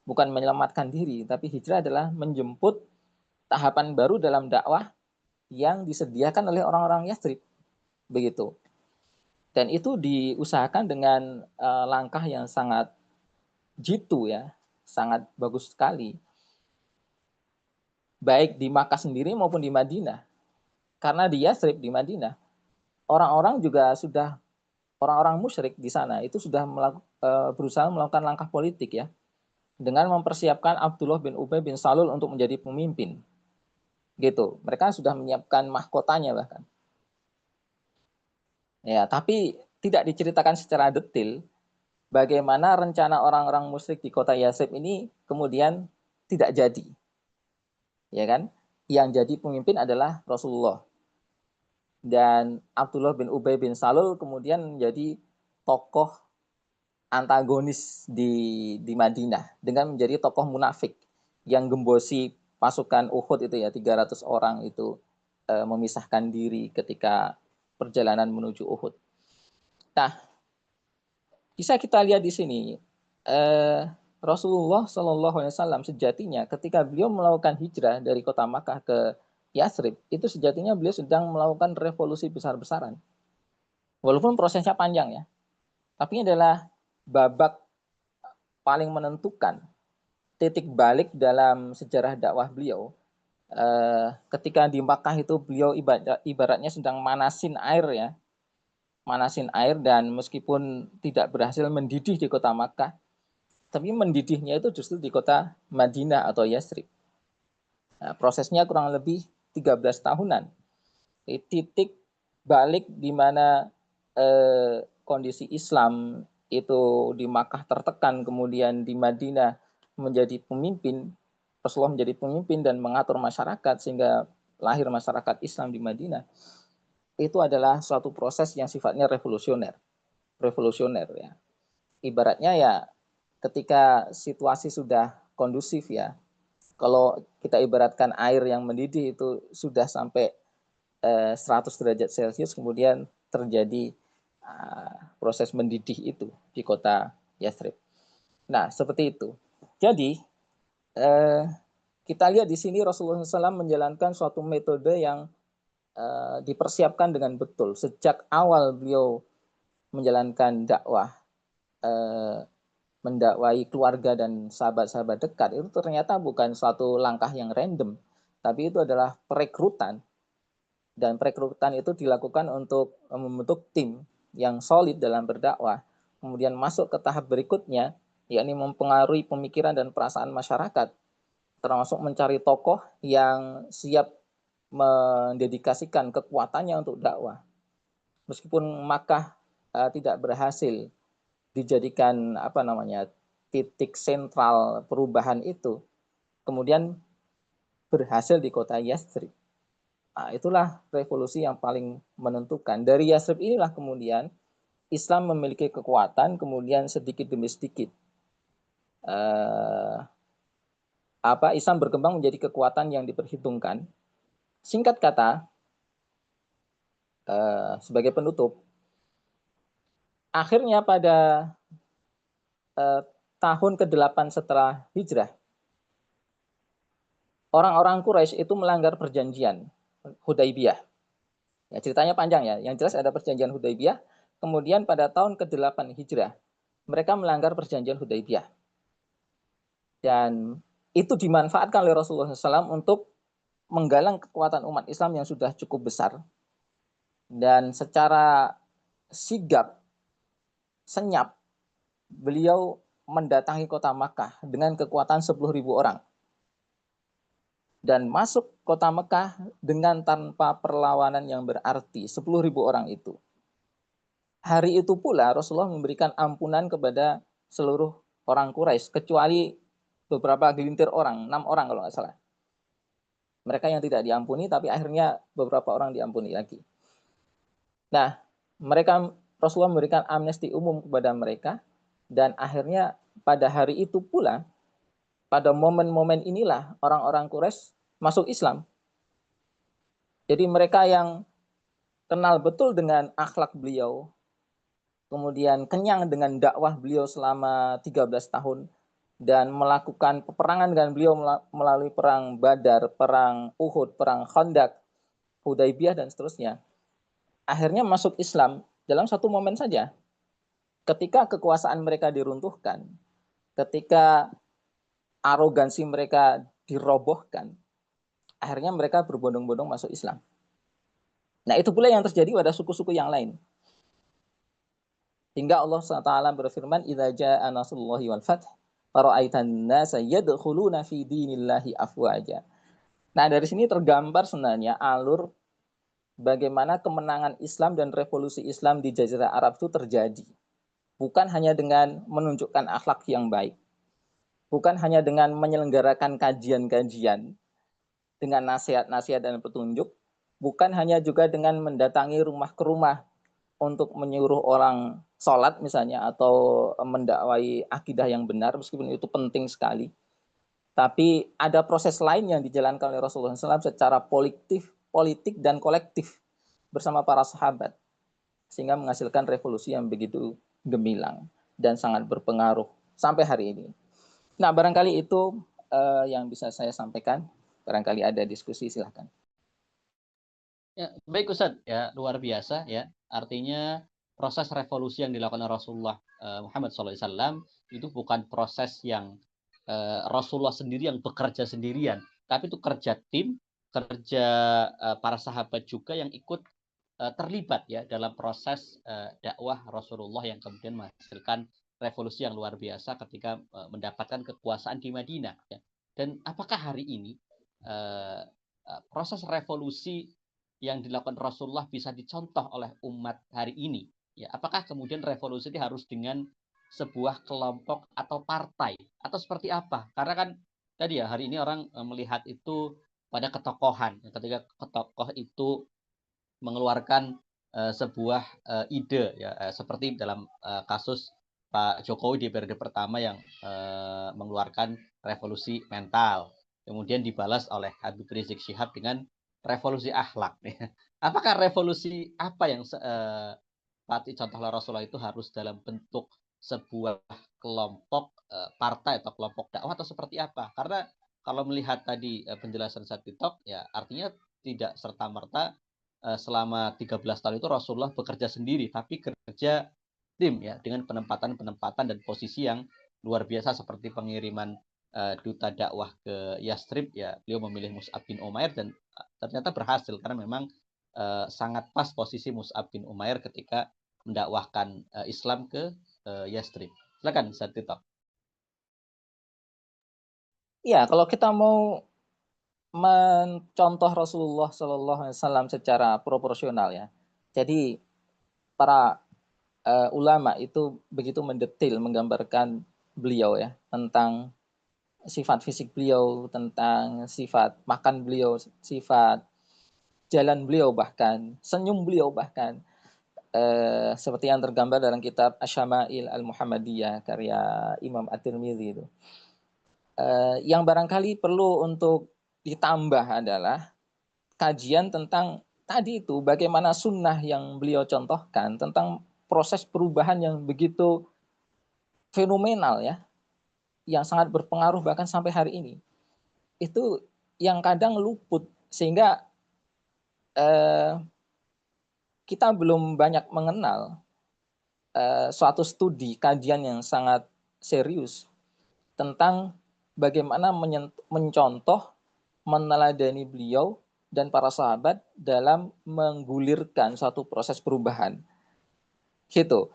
bukan menyelamatkan diri, tapi hijrah adalah menjemput tahapan baru dalam dakwah yang disediakan oleh orang-orang Yathrib. Begitu. Dan itu diusahakan dengan langkah yang sangat jitu ya, sangat bagus sekali. Baik di Makkah sendiri maupun di Madinah. Karena di Yathrib, di Madinah, orang-orang juga sudah orang-orang musyrik di sana itu sudah berusaha melakukan langkah politik ya dengan mempersiapkan Abdullah bin Ubay bin Salul untuk menjadi pemimpin. Gitu. Mereka sudah menyiapkan mahkotanya bahkan. Ya, tapi tidak diceritakan secara detail bagaimana rencana orang-orang musyrik di kota Yathrib ini kemudian tidak jadi. Ya kan? Yang jadi pemimpin adalah Rasulullah. Dan Abdullah bin Ubay bin Salul kemudian menjadi tokoh antagonis di Madinah dengan menjadi tokoh munafik yang gembosi pasukan Uhud itu ya 300 orang itu memisahkan diri ketika perjalanan menuju Uhud. Nah, bisa kita lihat di sini Rasulullah Shallallahu Alaihi Wasallam sejatinya ketika beliau melakukan hijrah dari kota Makkah ke Yathrib itu sejatinya beliau sedang melakukan revolusi besar-besaran. Walaupun prosesnya panjang ya, tapi ini adalah babak paling menentukan, titik balik dalam sejarah dakwah beliau ketika di Makkah itu beliau ibaratnya sedang manasin air ya, manasin air, dan meskipun tidak berhasil mendidih di kota Makkah, tapi mendidihnya itu justru di kota Madinah atau Yathrib. Nah, prosesnya kurang lebih 13 tahunan. Titik balik di mana kondisi Islam itu di Makkah tertekan, kemudian di Madinah menjadi pemimpin, Rasulullah menjadi pemimpin dan mengatur masyarakat sehingga lahir masyarakat Islam di Madinah. Itu adalah suatu proses yang sifatnya revolusioner ya. Ibaratnya ya ketika situasi sudah kondusif ya, kalau kita ibaratkan air yang mendidih itu sudah sampai 100 derajat Celcius, kemudian terjadi proses mendidih itu di kota Yathrib. Nah, seperti itu. Jadi, kita lihat di sini Rasulullah SAW menjalankan suatu metode yang dipersiapkan dengan betul. Sejak awal beliau menjalankan dakwah, mendakwai keluarga dan sahabat-sahabat dekat, itu ternyata bukan suatu langkah yang random, tapi itu adalah perekrutan. Dan perekrutan itu dilakukan untuk membentuk tim yang solid dalam berdakwah. Kemudian masuk ke tahap berikutnya, yakni mempengaruhi pemikiran dan perasaan masyarakat, termasuk mencari tokoh yang siap mendedikasikan kekuatannya untuk dakwah. Meskipun Makkah tidak berhasil dijadikan titik sentral perubahan itu, kemudian berhasil di kota Yathrib. Nah, itulah revolusi yang paling menentukan. Dari Yathrib inilah kemudian Islam memiliki kekuatan, kemudian sedikit demi sedikit Islam berkembang menjadi kekuatan yang diperhitungkan. Singkat kata, sebagai penutup, akhirnya pada tahun ke-8 setelah hijrah, orang-orang Quraisy itu melanggar perjanjian Hudaibiyah. Ya, ceritanya panjang ya. Yang jelas ada perjanjian Hudaibiyah. Kemudian pada tahun ke-8 hijrah, mereka melanggar perjanjian Hudaibiyah. Dan itu dimanfaatkan oleh Rasulullah SAW untuk menggalang kekuatan umat Islam yang sudah cukup besar. Dan secara sigap, senyap, beliau mendatangi kota Makkah dengan kekuatan 10.000 orang. Dan masuk kota Mekah dengan tanpa perlawanan yang berarti, 10.000 orang itu. Hari itu pula Rasulullah memberikan ampunan kepada seluruh orang Quraisy, kecuali beberapa gelintir orang, 6 orang kalau nggak salah. Mereka yang tidak diampuni, tapi akhirnya beberapa orang diampuni lagi. Nah, Rasulullah memberikan amnesti umum kepada mereka, dan akhirnya pada hari itu pula, pada momen-momen inilah orang-orang Quraisy masuk Islam. Jadi mereka yang kenal betul dengan akhlak beliau, kemudian kenyang dengan dakwah beliau selama 13 tahun, dan melakukan peperangan dengan beliau melalui perang Badar, perang Uhud, perang Khandaq, Hudaibiyah, dan seterusnya. Akhirnya masuk Islam dalam satu momen saja. Ketika kekuasaan mereka diruntuhkan, ketika arogansi mereka dirobohkan, akhirnya mereka berbondong-bondong masuk Islam. Nah, itu pula yang terjadi pada suku-suku yang lain. Hingga Allah SWT berfirman, "Idza jaa nasrullahi wal fath, fara'aitan nasa yadkhuluna fi dinillahi afwaja." Nah, dari sini tergambar sebenarnya alur bagaimana kemenangan Islam dan revolusi Islam di Jazirah Arab itu terjadi. Bukan hanya dengan menunjukkan akhlak yang baik, bukan hanya dengan menyelenggarakan kajian-kajian dengan nasihat-nasihat dan petunjuk, bukan hanya juga dengan mendatangi rumah ke rumah untuk menyuruh orang sholat misalnya, atau mendakwai akidah yang benar, meskipun itu penting sekali. Tapi ada proses lain yang dijalankan oleh Rasulullah SAW secara politik dan kolektif bersama para sahabat, sehingga menghasilkan revolusi yang begitu gemilang dan sangat berpengaruh sampai hari ini. Nah, barangkali itu yang bisa saya sampaikan. Barangkali ada diskusi, silahkan. Ya, baik Ustaz, ya luar biasa ya. Artinya proses revolusi yang dilakukan oleh Rasulullah Muhammad SAW itu bukan proses yang Rasulullah sendiri yang bekerja sendirian, tapi itu kerja tim kerja para sahabat juga yang ikut terlibat ya dalam proses dakwah Rasulullah yang kemudian menghasilkan revolusi yang luar biasa ketika mendapatkan kekuasaan di Madinah. Ya. Dan apakah hari ini proses revolusi yang dilakukan Rasulullah bisa dicontoh oleh umat hari ini? Ya, apakah kemudian revolusi ini harus dengan sebuah kelompok atau partai atau seperti apa? Karena kan tadi ya hari ini orang melihat itu pada ketokohan. Ketika tokoh itu mengeluarkan sebuah ide ya seperti dalam kasus Pak Jokowi di periode pertama yang mengeluarkan revolusi mental, kemudian dibalas oleh Habib Rizik Syihab dengan revolusi akhlak. Apakah revolusi apa yang Pati contohlah Rasulullah itu harus dalam bentuk sebuah kelompok partai atau kelompok dakwah atau seperti apa? Karena kalau melihat tadi penjelasan saya TikTok ya artinya tidak serta merta selama 13 tahun itu Rasulullah bekerja sendiri, tapi kerja tim ya dengan penempatan-penempatan dan posisi yang luar biasa seperti pengiriman duta dakwah ke Yastrib ya beliau memilih Mus'ab bin Umair dan ternyata berhasil karena memang sangat pas posisi Mus'ab bin Umair ketika mendakwahkan Islam ke Yastrib. Silakan Ustaz Tito. Ya, kalau kita mau mencontoh Rasulullah SAW secara proporsional ya. Jadi para ulama itu begitu mendetil menggambarkan beliau ya tentang sifat fisik beliau, tentang sifat makan beliau, sifat jalan beliau bahkan, senyum beliau bahkan. Seperti yang tergambar dalam kitab Asy-Syama'il Al-Muhammadiyah karya Imam At-Tirmidzi itu. Yang barangkali perlu untuk ditambah adalah kajian tentang tadi itu bagaimana sunnah yang beliau contohkan tentang proses perubahan yang begitu fenomenal ya, yang sangat berpengaruh bahkan sampai hari ini. Itu yang kadang luput sehingga kita belum banyak mengenal suatu studi kajian yang sangat serius tentang bagaimana mencontoh, meneladani beliau dan para sahabat dalam menggulirkan suatu proses perubahan. Gitu.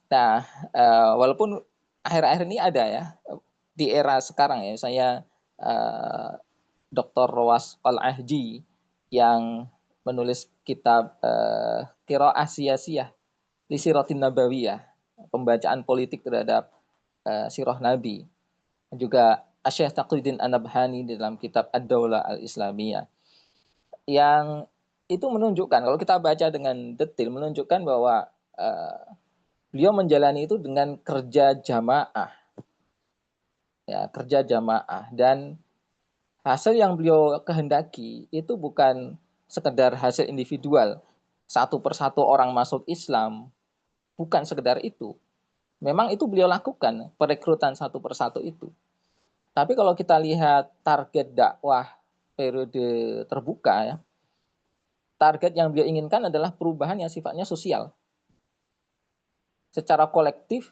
Nah, walaupun akhir-akhir ini ada ya, di era sekarang ya, saya Dr. Rowas Al-Ahdi yang menulis kitab Qiraah Siyasiyah li Siratin Nabawiyah, pembacaan politik terhadap sirah Nabi. Juga Syekh Taqiyuddin An-Nabhani dalam kitab Ad-Daulah Al-Islamiyah. Yang itu menunjukkan, kalau kita baca dengan detail, menunjukkan bahwa beliau menjalani itu dengan kerja jamaah. Ya, kerja jamaah. Dan hasil yang beliau kehendaki itu bukan sekedar hasil individual. Satu persatu orang masuk Islam, bukan sekedar itu. Memang itu beliau lakukan, perekrutan satu persatu itu. Tapi kalau kita lihat target dakwah periode terbuka ya, target yang beliau inginkan adalah perubahan yang sifatnya sosial. Secara kolektif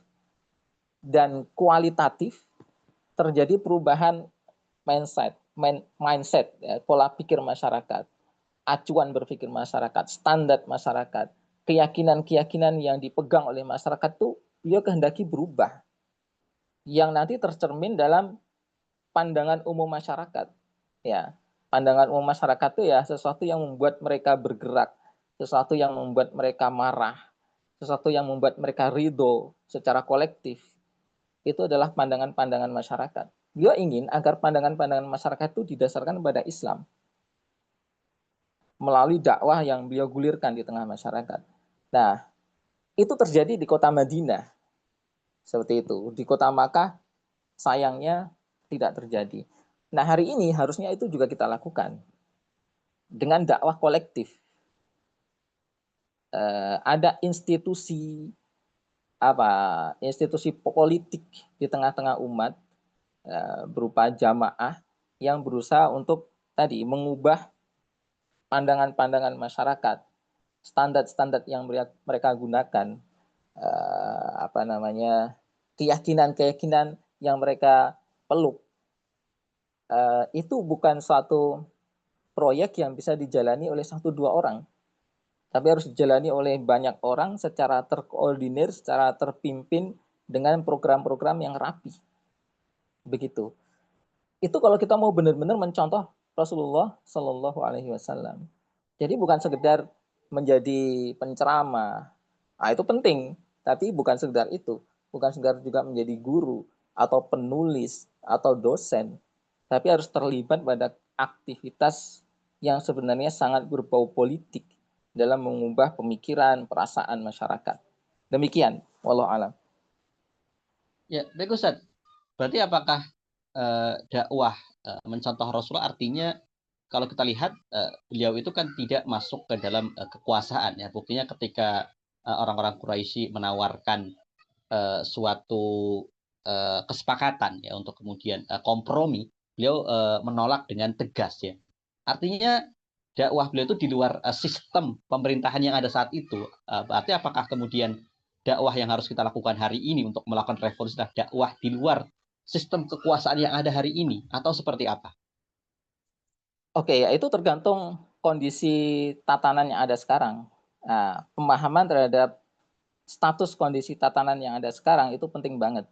dan kualitatif terjadi perubahan mindset ya, pola pikir masyarakat, acuan berpikir masyarakat, standar masyarakat, keyakinan-keyakinan yang dipegang oleh masyarakat itu beliau kehendaki berubah. Yang nanti tercermin dalam pandangan umum masyarakat. Ya, pandangan umum masyarakat itu ya sesuatu yang membuat mereka bergerak, sesuatu yang membuat mereka marah, sesuatu yang membuat mereka ridho secara kolektif. Itu adalah pandangan-pandangan masyarakat. Beliau ingin agar pandangan-pandangan masyarakat itu didasarkan pada Islam melalui dakwah yang beliau gulirkan di tengah masyarakat. Nah, itu terjadi di kota Madinah. Seperti itu. Di kota Makkah sayangnya tidak terjadi. Nah, hari ini harusnya itu juga kita lakukan dengan dakwah kolektif. Ada institusi politik di tengah-tengah umat berupa jamaah yang berusaha untuk tadi mengubah pandangan-pandangan masyarakat, standar-standar yang mereka gunakan, keyakinan-keyakinan yang mereka peluk. Itu bukan suatu proyek yang bisa dijalani oleh 1-2 orang, tapi harus dijalani oleh banyak orang secara terkoordinir, secara terpimpin dengan program-program yang rapi. Begitu. Itu kalau kita mau benar-benar mencontoh Rasulullah Shallallahu Alaihi Wasallam. Jadi bukan sekedar menjadi penceramah, nah, itu penting, tapi bukan sekedar itu, bukan sekedar juga menjadi guru atau penulis atau dosen, tapi harus terlibat pada aktivitas yang sebenarnya sangat berbau politik dalam mengubah pemikiran, perasaan masyarakat. Demikian, wallahu alam. Ya, baik Ustaz. Berarti apakah dakwah mencontoh Rasulullah artinya kalau kita lihat beliau itu kan tidak masuk ke dalam kekuasaan ya. Buktinya ketika orang-orang Quraisy menawarkan suatu kesepakatan ya untuk kemudian kompromi, beliau menolak dengan tegas ya. Artinya dakwah beliau itu di luar sistem pemerintahan yang ada saat itu. Berarti apakah kemudian dakwah yang harus kita lakukan hari ini untuk melakukan revolusi dakwah di luar sistem kekuasaan yang ada hari ini atau seperti apa? Oke, ya itu tergantung kondisi tatanan yang ada sekarang. Nah, pemahaman terhadap status kondisi tatanan yang ada sekarang itu penting banget.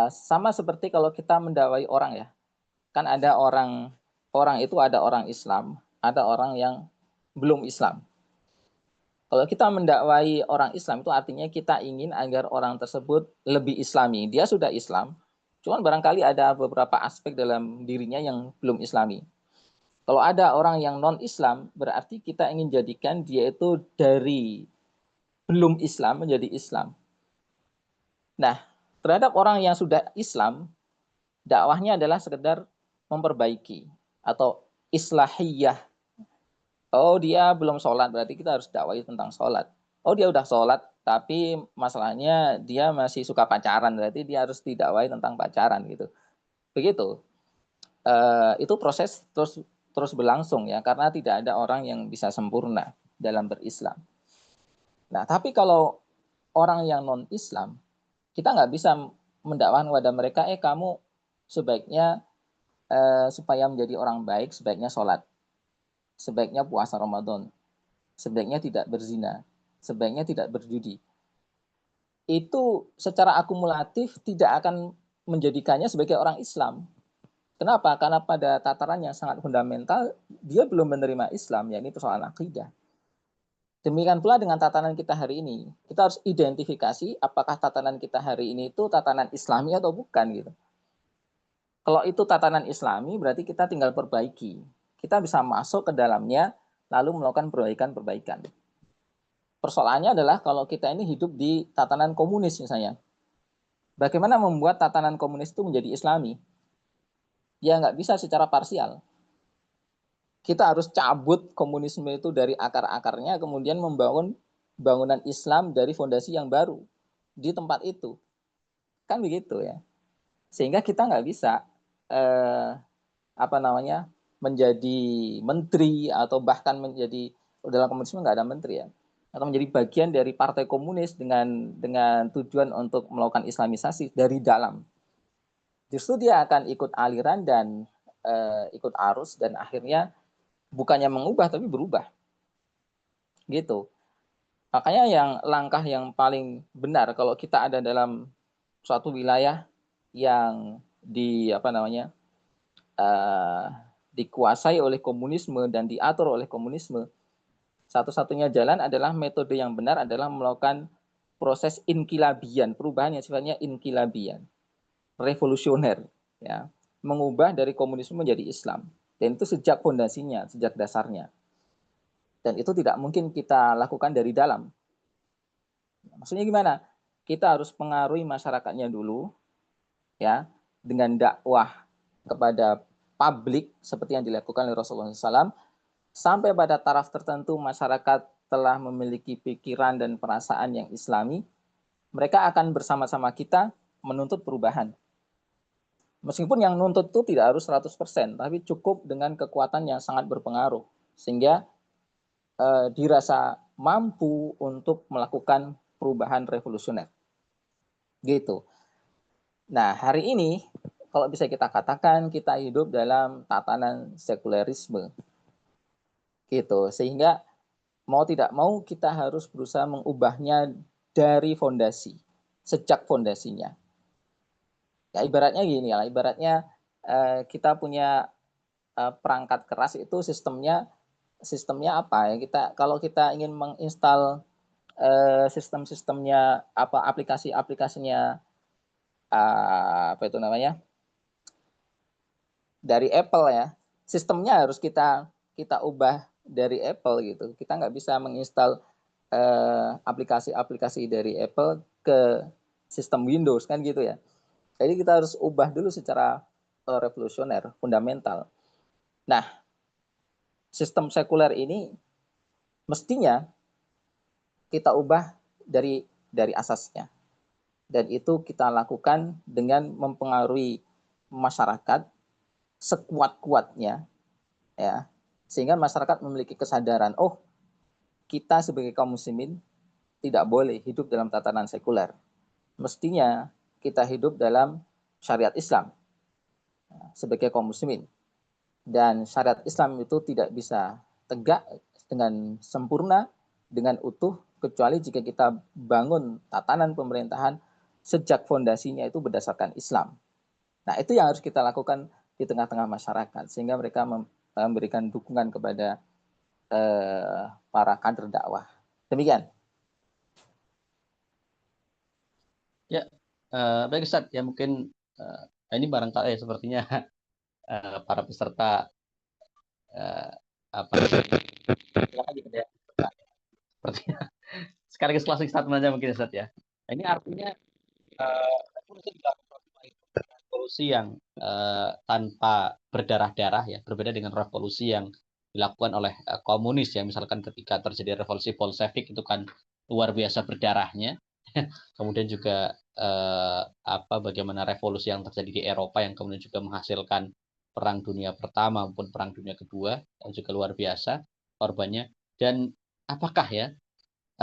Sama seperti kalau kita mendakwai orang ya, kan ada orang orang itu ada orang Islam, ada orang yang belum Islam. Kalau kita mendakwai orang Islam itu artinya kita ingin agar orang tersebut lebih Islami. Dia sudah Islam, cuman barangkali ada beberapa aspek dalam dirinya yang belum Islami. Kalau ada orang yang non-Islam, berarti kita ingin jadikan dia itu dari belum Islam menjadi Islam. Nah, terhadap orang yang sudah Islam, dakwahnya adalah sekedar memperbaiki atau islahiyah. Oh, dia belum sholat, berarti kita harus dakwai tentang sholat. Oh, dia udah sholat, tapi masalahnya dia masih suka pacaran, berarti dia harus didakwai tentang pacaran gitu. Begitu. Itu proses terus berlangsung ya, karena tidak ada orang yang bisa sempurna dalam berislam. Nah, tapi kalau orang yang non-Islam, kita nggak bisa mendakwahkan kepada mereka, kamu sebaiknya supaya menjadi orang baik, sebaiknya sholat, sebaiknya puasa Ramadan, sebaiknya tidak berzina, sebaiknya tidak berjudi. Itu secara akumulatif tidak akan menjadikannya sebagai orang Islam. Kenapa? Karena pada tataran yang sangat fundamental, dia belum menerima Islam, yakni persoalan akidah. Demikian pula dengan tatanan kita hari ini. Kita harus identifikasi apakah tatanan kita hari ini itu tatanan Islami atau bukan gitu. Kalau itu tatanan Islami, berarti kita tinggal perbaiki. Kita bisa masuk ke dalamnya, lalu melakukan perbaikan-perbaikan. Persoalannya adalah kalau kita ini hidup di tatanan komunis misalnya. Bagaimana membuat tatanan komunis itu menjadi Islami? Ya nggak bisa secara parsial. Kita harus cabut komunisme itu dari akar-akarnya, kemudian membangun bangunan Islam dari fondasi yang baru di tempat itu. Kan begitu ya. Sehingga kita nggak bisa menjadi menteri atau bahkan menjadi dalam komunisme nggak ada menteri ya, atau menjadi bagian dari partai komunis dengan tujuan untuk melakukan Islamisasi dari dalam. Justru dia akan ikut aliran dan ikut arus dan akhirnya bukannya mengubah tapi berubah gitu. Makanya langkah yang paling benar kalau kita ada dalam suatu wilayah yang dikuasai oleh komunisme dan diatur oleh komunisme, satu-satunya jalan adalah metode yang benar adalah melakukan proses inkilabian, perubahan yang sifatnya inkilabian, revolusioner, ya, mengubah dari komunisme menjadi Islam. Dan itu sejak fondasinya, sejak dasarnya. Dan itu tidak mungkin kita lakukan dari dalam. Maksudnya gimana? Kita harus pengaruhi masyarakatnya dulu, ya, dengan dakwah kepada publik seperti yang dilakukan oleh Rasulullah SAW, sampai pada taraf tertentu masyarakat telah memiliki pikiran dan perasaan yang Islami, mereka akan bersama-sama kita menuntut perubahan. Meskipun yang nuntut itu tidak harus 100%, tapi cukup dengan kekuatan yang sangat berpengaruh, sehingga dirasa mampu untuk melakukan perubahan revolusioner. Gitu. Nah, hari ini kalau bisa kita katakan kita hidup dalam tatanan sekulerisme gitu. Sehingga mau tidak mau kita harus berusaha mengubahnya dari fondasi, sejak fondasinya. Ya ibaratnya gini ya, ibaratnya kita punya perangkat keras itu sistemnya apa ya? Kalau kita ingin menginstal sistem-sistemnya apa aplikasi-aplikasinya apa itu namanya dari Apple ya, sistemnya harus kita ubah dari Apple gitu. Kita nggak bisa menginstal aplikasi-aplikasi dari Apple ke sistem Windows kan gitu ya. Jadi kita harus ubah dulu secara revolusioner, fundamental. Nah, sistem sekuler ini mestinya kita ubah dari asasnya. Dan itu kita lakukan dengan mempengaruhi masyarakat sekuat-kuatnya ya. Sehingga masyarakat memiliki kesadaran, oh, kita sebagai kaum muslimin tidak boleh hidup dalam tatanan sekuler. Mestinya kita hidup dalam syariat Islam sebagai kaum muslimin. Dan syariat Islam itu tidak bisa tegak dengan sempurna, dengan utuh, kecuali jika kita bangun tatanan pemerintahan sejak fondasinya itu berdasarkan Islam. Nah, itu yang harus kita lakukan di tengah-tengah masyarakat, sehingga mereka memberikan dukungan kepada para kader dakwah. Demikian. Ya, baik Ustaz. Ya mungkin ini barangkali sepertinya para peserta apa silakan gitu ya. Sepertinya sekaligus closing statement aja mungkin Ustaz ya. Nah, ini artinya revolusi dilakukan revolusi yang tanpa berdarah-darah ya, berbeda dengan revolusi yang dilakukan oleh komunis ya, misalkan ketika terjadi revolusi Bolshevik itu kan luar biasa berdarahnya. Kemudian juga bagaimana revolusi yang terjadi di Eropa yang kemudian juga menghasilkan Perang Dunia Pertama maupun Perang Dunia Kedua yang juga luar biasa korbannya. Dan apakah ya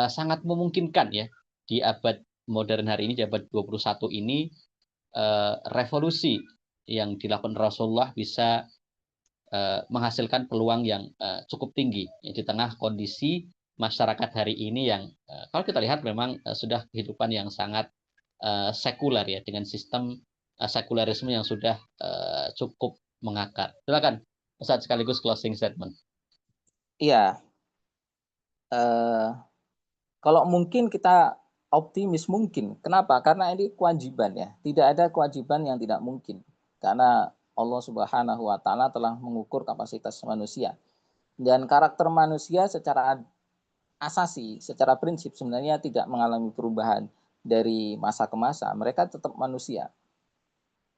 sangat memungkinkan ya di abad modern hari ini, di abad 21 ini revolusi yang dilakukan Rasulullah bisa menghasilkan peluang yang cukup tinggi ya, di tengah kondisi masyarakat hari ini yang kalau kita lihat memang sudah kehidupan yang sangat sekuler ya, dengan sistem sekularisme yang sudah cukup mengakar. Silakan Ustaz, sekaligus closing statement. Iya, kalau mungkin kita optimis mungkin. Kenapa? Karena ini kewajiban ya. Tidak ada kewajiban yang tidak mungkin. Karena Allah Subhanahu wa taala telah mengukur kapasitas manusia. Dan karakter manusia secara asasi, secara prinsip sebenarnya tidak mengalami perubahan dari masa ke masa. Mereka tetap manusia.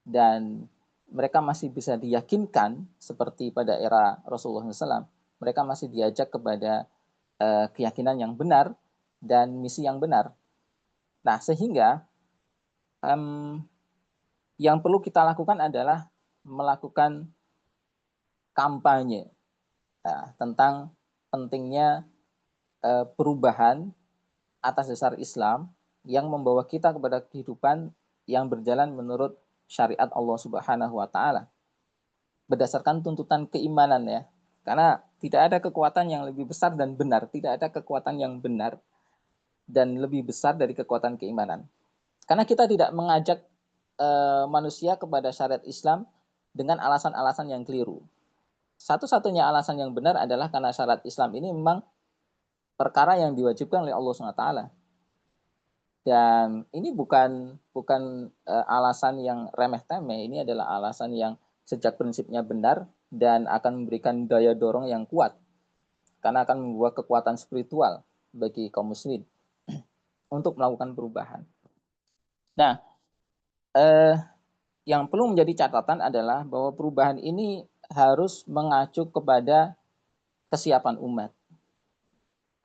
Dan mereka masih bisa diyakinkan seperti pada era Rasulullah SAW. Mereka masih diajak kepada keyakinan yang benar dan misi yang benar. Nah, sehingga yang perlu kita lakukan adalah melakukan kampanye tentang pentingnya perubahan atas dasar Islam yang membawa kita kepada kehidupan yang berjalan menurut syariat Allah Subhanahu wa taala berdasarkan tuntutan keimanan ya. Karena tidak ada kekuatan yang lebih besar dan benar, tidak ada kekuatan yang benar dan lebih besar dari kekuatan keimanan. Karena kita tidak mengajak manusia kepada syariat Islam dengan alasan-alasan yang keliru. Satu-satunya alasan yang benar adalah karena syariat Islam ini memang perkara yang diwajibkan oleh Allah SWT. Dan ini bukan alasan yang remeh-temeh, ini adalah alasan yang sejak prinsipnya benar dan akan memberikan daya dorong yang kuat. Karena akan membuat kekuatan spiritual bagi kaum muslimin untuk melakukan perubahan. Nah, yang perlu menjadi catatan adalah bahwa perubahan ini harus mengacu kepada kesiapan umat.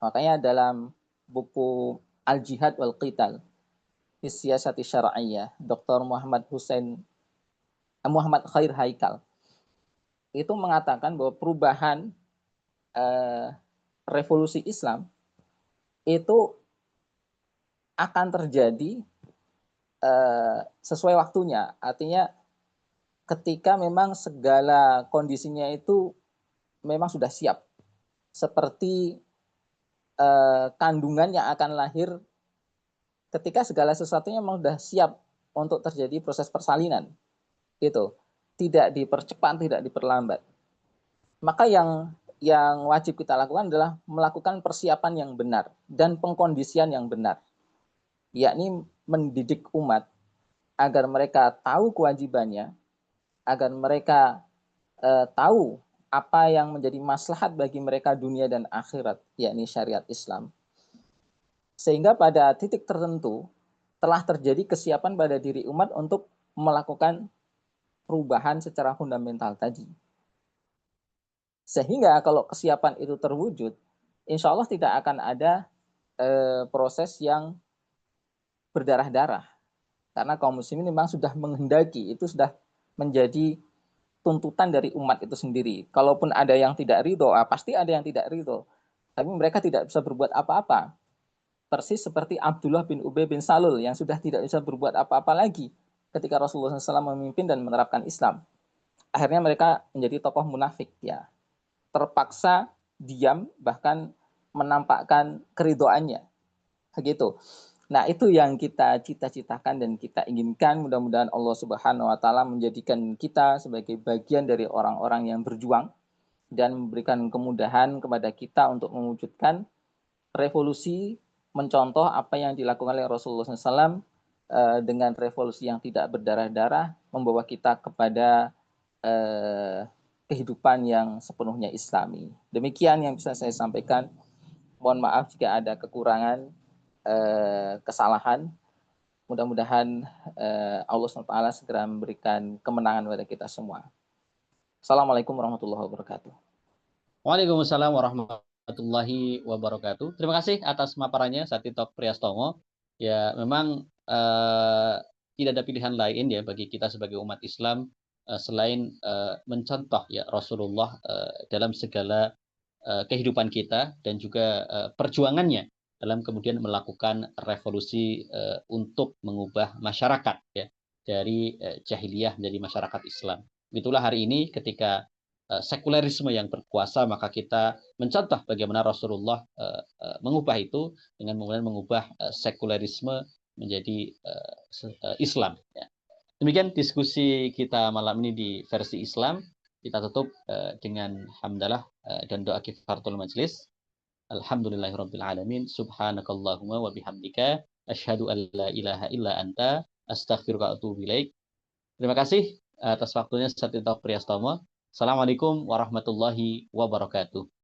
Makanya dalam buku Al-Jihad wal Qital fi Siyasati Syar'iyyah, Dr. Muhammad Khair Haikal itu mengatakan bahwa perubahan revolusi Islam itu akan terjadi sesuai waktunya. Artinya ketika memang segala kondisinya itu memang sudah siap. Seperti kandungan yang akan lahir ketika segala sesuatunya memang sudah siap untuk terjadi proses persalinan. Gitu. Tidak dipercepat, tidak diperlambat. Maka yang wajib kita lakukan adalah melakukan persiapan yang benar dan pengkondisian yang benar, yakni mendidik umat agar mereka tahu kewajibannya, agar mereka tahu apa yang menjadi maslahat bagi mereka dunia dan akhirat, yakni syariat Islam. Sehingga pada titik tertentu telah terjadi kesiapan pada diri umat untuk melakukan perubahan secara fundamental tadi. Sehingga kalau kesiapan itu terwujud, insya Allah tidak akan ada proses yang berdarah-darah. Karena kaum muslimin memang sudah menghendaki, itu sudah menjadi tuntutan dari umat itu sendiri. Kalaupun ada yang tidak ridho, pasti ada yang tidak ridho. Tapi mereka tidak bisa berbuat apa-apa. Persis seperti Abdullah bin Ubay bin Salul yang sudah tidak bisa berbuat apa-apa lagi ketika Rasulullah SAW memimpin dan menerapkan Islam. Akhirnya mereka menjadi tokoh munafik, ya. Terpaksa diam, bahkan menampakkan keridoannya. Begitu. Nah, itu yang kita cita-citakan dan kita inginkan. Mudah-mudahan Allah Subhanahu wa taala menjadikan kita sebagai bagian dari orang-orang yang berjuang dan memberikan kemudahan kepada kita untuk mewujudkan revolusi, mencontoh apa yang dilakukan oleh Rasulullah SAW dengan revolusi yang tidak berdarah-darah, membawa kita kepada kehidupan yang sepenuhnya Islami. Demikian yang bisa saya sampaikan. Mohon maaf jika ada kekurangan, kesalahan. Mudah-mudahan Allah SWT segera memberikan kemenangan kepada kita semua. Assalamualaikum warahmatullahi wabarakatuh. Waalaikumsalam warahmatullahi wabarakatuh. Terima kasih atas paparannya Satito Priyastomo. Ya, memang tidak ada pilihan lain ya bagi kita sebagai umat Islam selain mencontoh ya Rasulullah dalam segala kehidupan kita dan juga perjuangannya dalam kemudian melakukan revolusi untuk mengubah masyarakat ya dari jahiliyah menjadi masyarakat Islam. Itulah hari ini ketika sekulerisme yang berkuasa, maka kita mencontoh bagaimana Rasulullah mengubah itu dengan mengubah sekulerisme menjadi Islam. Ya. Demikian diskusi kita malam ini di versi Islam. Kita tutup dengan hamdalah dan doa kifaratul majlis. Alhamdulillahirabbil alamin. Subhanakallahumma wa bihamdika asyhadu an la ilaha illa anta astaghfiruka wa atubu ilaik. Terima kasih atas waktunya Satito Priyastomo. Assalamualaikum warahmatullahi wabarakatuh.